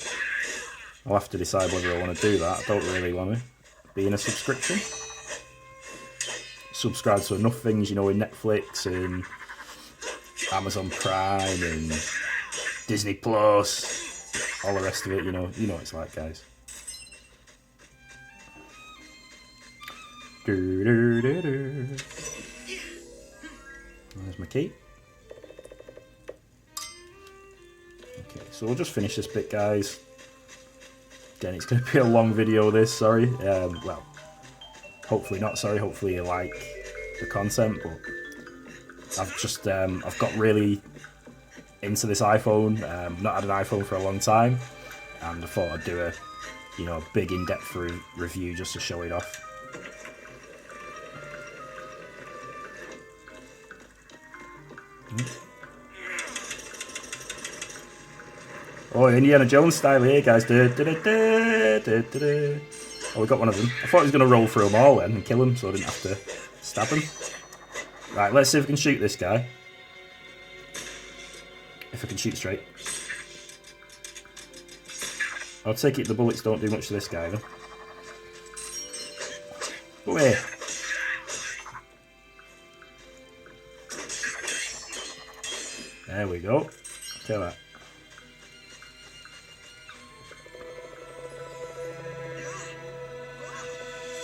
I'll have to decide whether I want to do that. I don't really want to be in a subscription. Subscribe to enough things, you know, in Netflix and Amazon Prime and Disney Plus, all the rest of it, you know what it's like, guys. There's my key. Okay, so we'll just finish this bit, guys. Again, it's going to be a long video, this, sorry. Well, hopefully not, sorry. Hopefully you like the content, but I've got really into this iPhone. Not had an iPhone for a long time, and I thought I'd do a, you know, big in-depth review just to show it off. Oh, Indiana Jones style here, guys. Oh, we got one of them. I thought he was going to roll through them all then and kill him, so I didn't have to stab him. Right, let's see if we can shoot this guy. If I can shoot straight. I'll take it the bullets don't do much to this guy, though. Away. There we go. Kill that.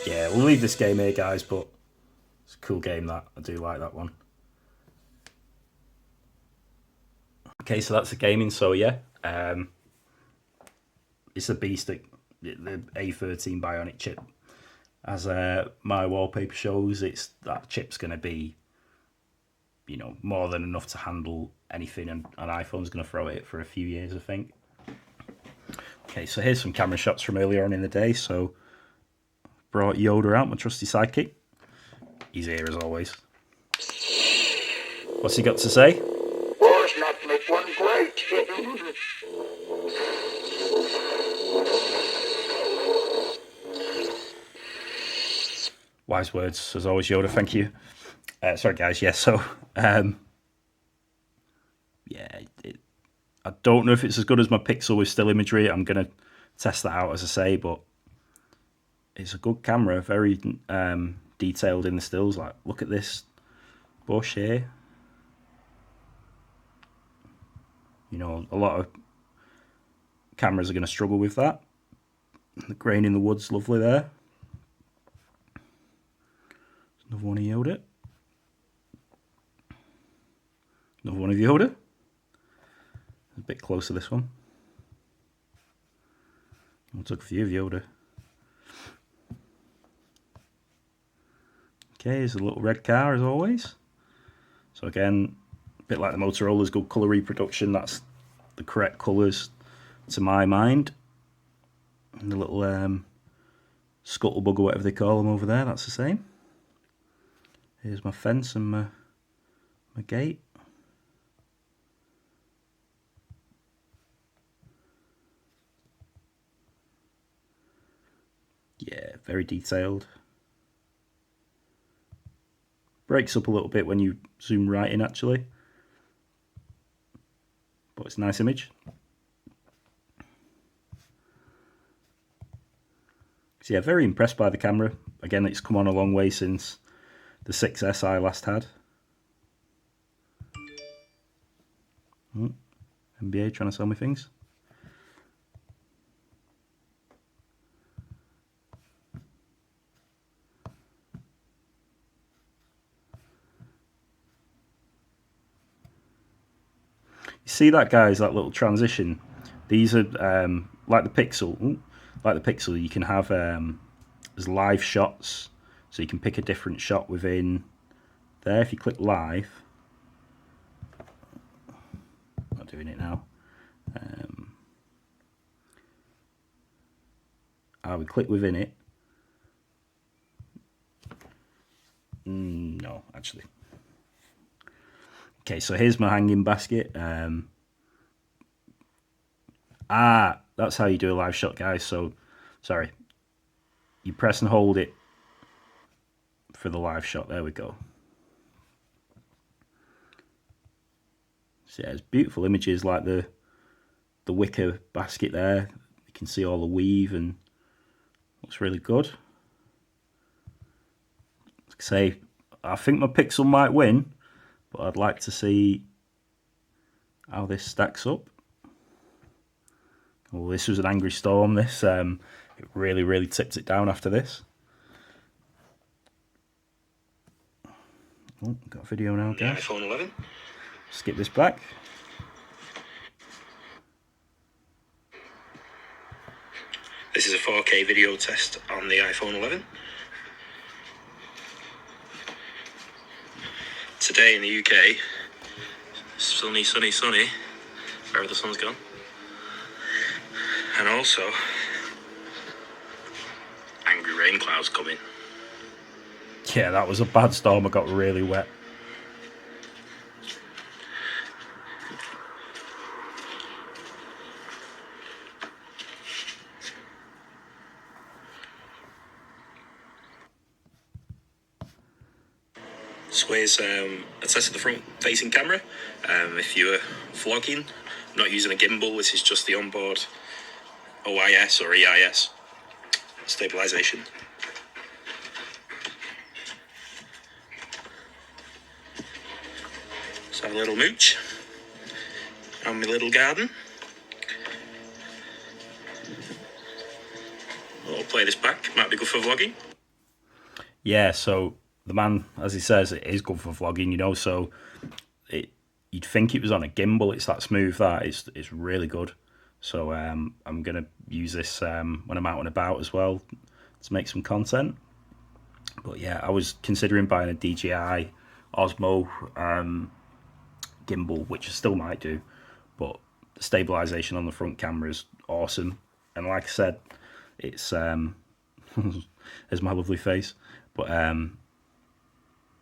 Yeah, we'll leave this game here, guys, but it's a cool game, that. I do like that one. Okay, so that's the gaming, so yeah. It's a beast, the A13 Bionic chip. As my wallpaper shows, that chip's going to be, you know, more than enough to handle anything, and an iPhone's going to throw it for a few years, I think. Okay, so here's some camera shots from earlier on in the day. So, brought Yoda out, my trusty sidekick. He's here as always. What's he got to say? Wars not make one great. Wise words, as always, Yoda. Thank you. Sorry, guys. Yeah, so yeah, I don't know if it's as good as my Pixel with still imagery. I'm gonna test that out, as I say, but it's a good camera, very detailed in the stills. Like, look at this bush here. You know, a lot of cameras are going to struggle with that. The grain in the wood's lovely there. Another one of Yoda. Another one of Yoda. A bit closer, this one. I took a few of Yoda. Okay, here's a little red car as always. So again, a bit like the Motorola's good colour reproduction. That's the correct colours to my mind. And the little scuttlebug or whatever they call them over there, that's the same. Here's my fence and my gate. Yeah, very detailed. Breaks up a little bit when you zoom right in, actually. But it's a nice image. So yeah, very impressed by the camera. Again, it's come on a long way since the 6S I last had. NBA trying to sell me things. See that, guys, that little transition? These are like the Pixel. Like the Pixel, you can have as live shots, so you can pick a different shot within there. If you click live, I'm not doing it now. I would click within it. No, actually. Okay, so here's my hanging basket. That's how you do a live shot, guys. So, sorry. You press and hold it for the live shot. There we go. So yeah, it's beautiful images like the wicker basket there. You can see all the weave and looks really good. Like I say, I think my Pixel might win, but I'd like to see how this stacks up. Well, this was an angry storm, this. It really tipped it down after this. Oh, got a video now, guys. The iPhone 11. Skip this back. This is a 4K video test on the iPhone 11. Today in the UK, sunny, wherever the sun's gone. And also, angry rain clouds coming. Yeah, that was a bad storm. I got really wet. this way is a test of the front-facing camera. If you're vlogging, not using a gimbal, this is just the onboard OIS or EIS stabilization. Let's have a little mooch around my little garden. I'll play this back, might be good for vlogging. Yeah, so the man, as he says, it is good for vlogging, you know, so you'd think it was on a gimbal. It's that smooth that it's really good. So I'm gonna use this when I'm out and about as well to make some content. But yeah, I was considering buying a DJI Osmo gimbal, which I still might do, but the stabilization on the front camera is awesome. And like I said, it's there's my lovely face, but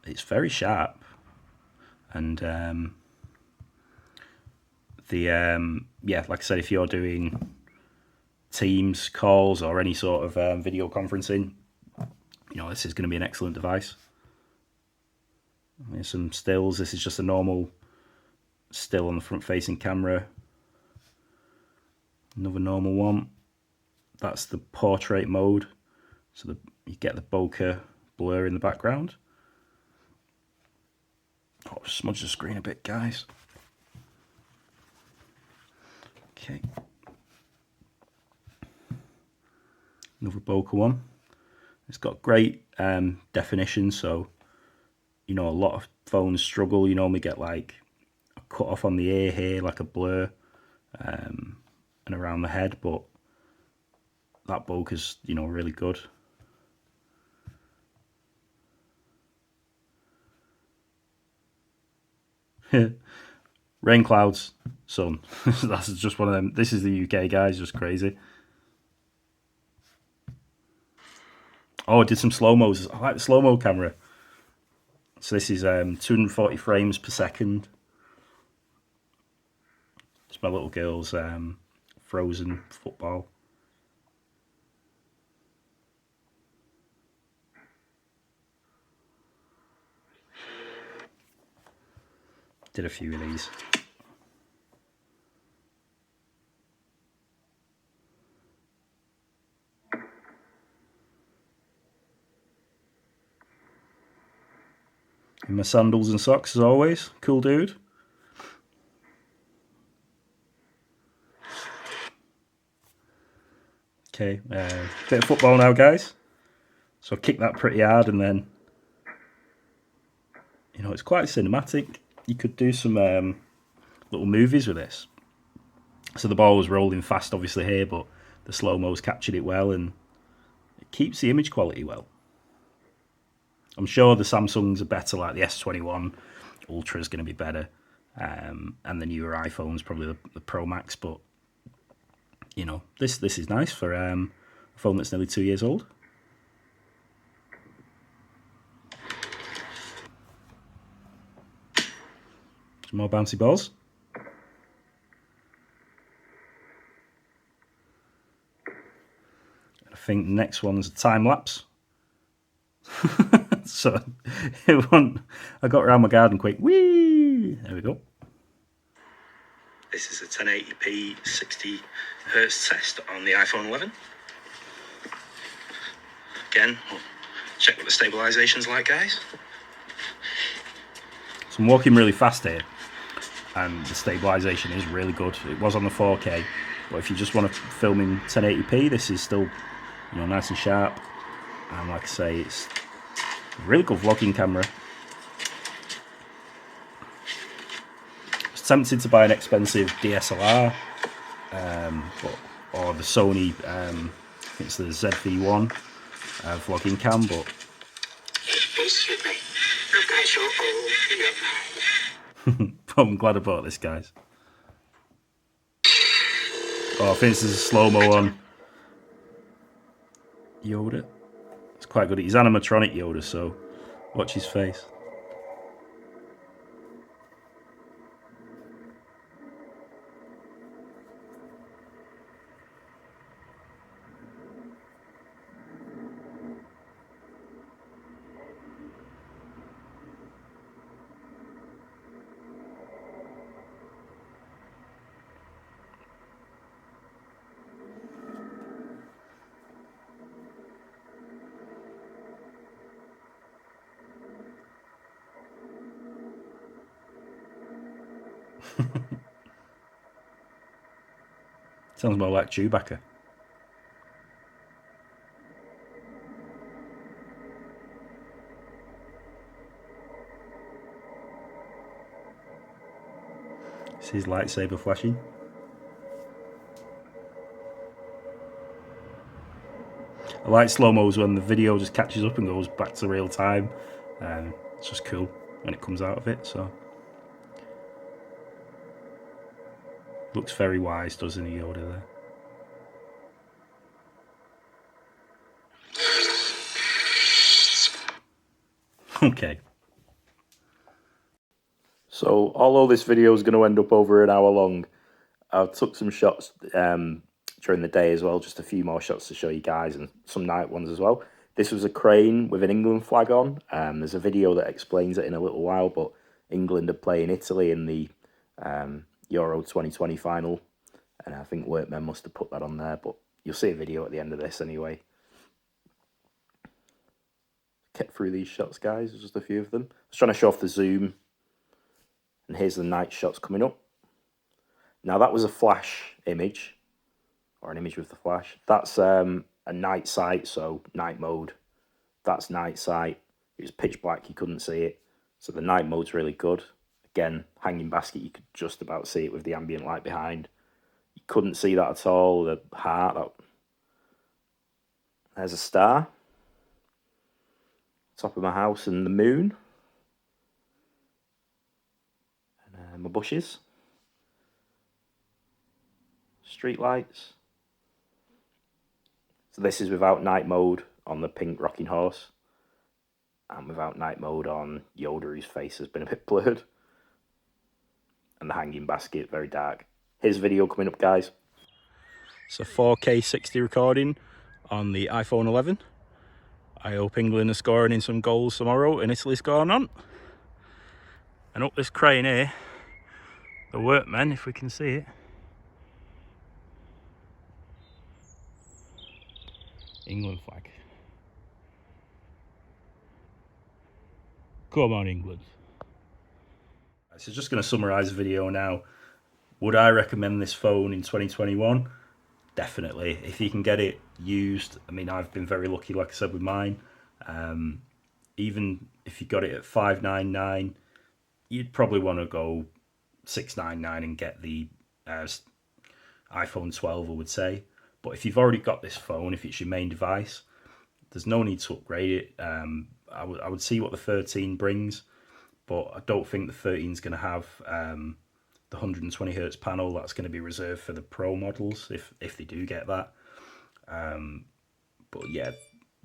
it's very sharp. And yeah, like I said, if you're doing Teams calls or any sort of video conferencing, you know, this is going to be an excellent device. Here's some stills. This is just a normal still on the front-facing camera. Another normal one. That's the portrait mode, so you get the bokeh blur in the background. Oh, smudge the screen a bit, guys. Okay. Another bokeh one. It's got great definition, so you know a lot of phones struggle. You normally get like a cut off on the ear here, like a blur, and around the head, but that bokeh's, you know, really good. Rain clouds, sun. That's just one of them. This is the UK, guys, just crazy. Oh, I did some slow-mos. I like the slow-mo camera. So this is 240 frames per second. It's my little girl's Frozen football. Did a few of these. In my sandals and socks as always. Cool dude. Okay, bit of football now, guys. So I kick that pretty hard, and then, you know, it's quite cinematic. You could do some little movies with this. So the ball was rolling fast, obviously, here, but the slow-mo's captured it well, and it keeps the image quality well. I'm sure the Samsungs are better, like the S21 Ultra is going to be better, and the newer iPhone's probably the Pro Max, but, you know, this is nice for a phone that's nearly 2 years old. Some more bouncy balls. I think the next one's a time lapse. So I got around my garden quick. Whee! There we go. This is a 1080p 60 Hz test on the iPhone 11. Again, we'll check what the stabilization's like, guys. So I'm walking really fast here, and the stabilization is really good. It was on the 4K, but if you just want to film in 1080p, this is still, you know, nice and sharp. And like I say, it's a really good vlogging camera. I was tempted to buy an expensive DSLR, or the Sony, I think it's the ZV-1 vlogging cam, but I'm glad I bought this, guys. Oh, I think this is a slow-mo on Yoda. It's quite good. He's animatronic Yoda, so watch his face. Sounds more like Chewbacca. See his lightsaber flashing. I like slow-mos when the video just catches up and goes back to real time. It's just cool when it comes out of it. So looks very wise, doesn't he, Yoda there? Okay. So although this video is going to end up over an hour long, I took some shots during the day as well, just a few more shots to show you guys and some night ones as well. This was a crane with an England flag on. There's a video that explains it in a little while, but England are playing Italy in the Euro 2020 final, and I think Workmen must have put that on there, but you'll see a video at the end of this anyway. Kept through these shots, guys, just a few of them. I was trying to show off the zoom, and here's the night shots coming up. Now that was a flash image, or an image with the flash. That's a night sight, so night mode. That's night sight. It was pitch black, you couldn't see it. So the night mode's really good. Again, hanging basket, you could just about see it with the ambient light behind. You couldn't see that at all. The heart, there's a star. Top of my house and the moon. And my bushes. Street lights. So this is without night mode on the pink rocking horse, and without night mode on Yoda, whose face has been a bit blurred, and the hanging basket, very dark. Here's a video coming up, guys. It's a 4K 60 recording on the iPhone 11. I hope England are scoring in some goals tomorrow and Italy scoring on. And up this crane here, the Workmen, if we can see it. England flag. Come on, England. So just going to summarise the video now. Would I recommend this phone in 2021? Definitely. If you can get it used, I mean, I've been very lucky, like I said, with mine. Even if you got it at $599, you'd probably want to go $699 and get the iPhone 12, I would say. But if you've already got this phone, if it's your main device, there's no need to upgrade it. I would see what the 13 brings, but I don't think the 13 is going to have the 120 hertz panel. That's going to be reserved for the Pro models if they do get that. But yeah,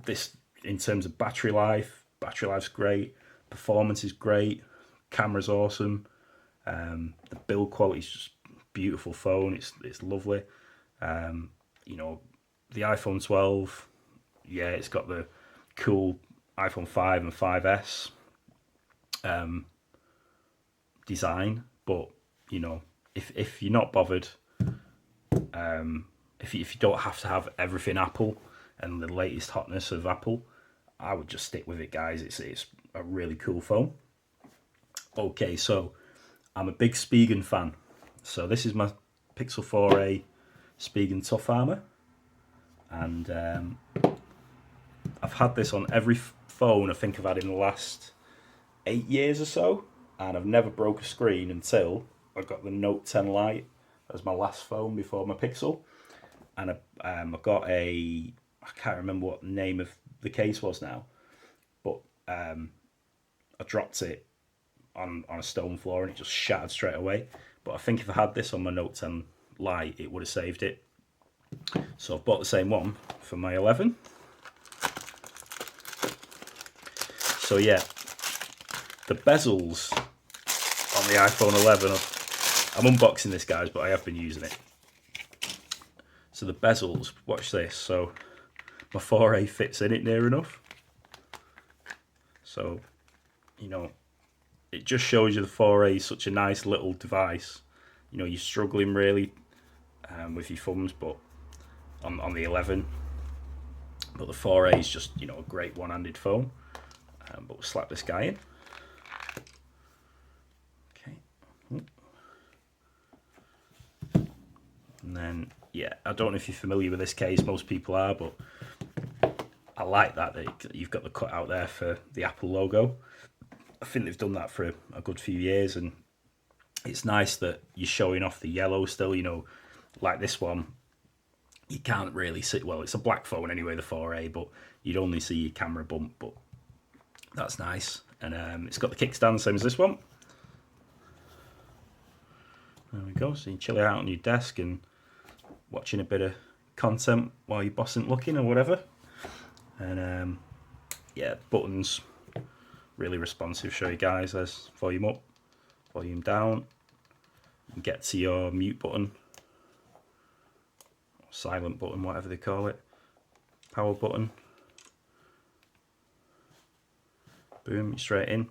this, in terms of battery life's great, performance is great, camera's awesome, the build quality is just beautiful phone. It's lovely. You know, the iPhone 12, yeah, it's got the cool iPhone 5 and 5S design, but you know, if you're not bothered, if you don't have to have everything Apple and the latest hotness of Apple, I would just stick with it, guys. It's a really cool phone. Okay, so I'm a big Spigen fan. So this is my Pixel 4a Spigen Tough Armor, and I've had this on every phone I think I've had in the last 8 years or so, and I've never broke a screen until I got the Note 10 Lite as my last phone before my Pixel, and I got I can't remember what the name of the case was now, but I dropped it on a stone floor and it just shattered straight away. But I think if I had this on my Note 10 Lite, it would have saved it. So I've bought the same one for my 11. So yeah, the bezels on the iPhone 11, I'm unboxing this, guys, but I have been using it. So the bezels, watch this. So my 4A fits in it near enough. So, you know, it just shows you the 4A is such a nice little device. You know, you're struggling really with your thumbs, but on the 11. But the 4A is just, you know, a great one-handed phone. But we'll slap this guy in. Okay. And then, yeah, I don't know if you're familiar with this case. Most people are, but I like that you've got the cutout there for the Apple logo. I think they've done that for a good few years, and it's nice that you're showing off the yellow still, you know, like this one. You can't really see, well, it's a black phone anyway, the 4A, but you'd only see your camera bump, but that's nice. And it's got the kickstand, same as this one. There we go, so you can chill it out on your desk and watching a bit of content while your boss isn't looking or whatever. And yeah, buttons, really responsive. Show you guys, there's volume up, volume down. You can get to your mute button, silent button, whatever they call it, power button. Boom, straight in.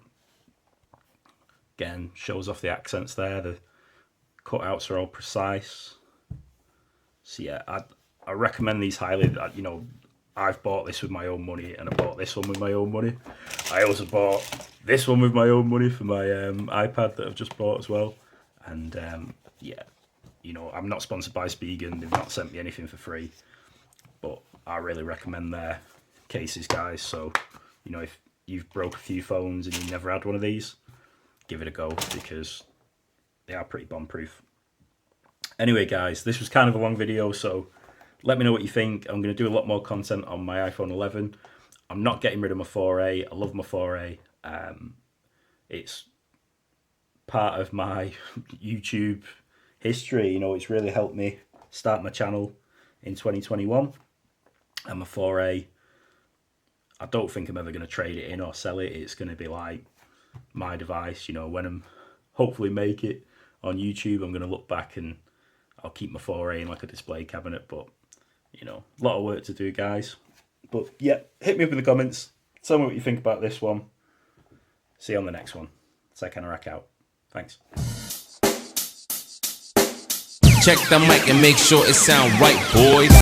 Again, shows off the accents there. The cutouts are all precise. So yeah, I recommend these highly. You know, I've bought this with my own money, and I bought this one with my own money. I also bought this one with my own money for my iPad that I've just bought as well. And yeah, you know, I'm not sponsored by Spigen. They've not sent me anything for free, but I really recommend their cases, guys. So, you know, if you've broke a few phones and you've never had one of these, give it a go, because they are pretty bomb-proof. Anyway, guys, this was kind of a long video, so let me know what you think. I'm going to do a lot more content on my iPhone 11. I'm not getting rid of my 4A. I love my 4A. It's part of my YouTube history. You know, it's really helped me start my channel in 2021. And my 4A, I don't think I'm ever going to trade it in or sell it. It's going to be like my device. You know, when I'm hopefully make it on YouTube, I'm going to look back and I'll keep my 4A in like a display cabinet. But, you know, a lot of work to do, guys. But yeah, hit me up in the comments. Tell me what you think about this one. See you on the next one. Take Anorak out. Thanks. Check the mic and make sure it sound right, boys.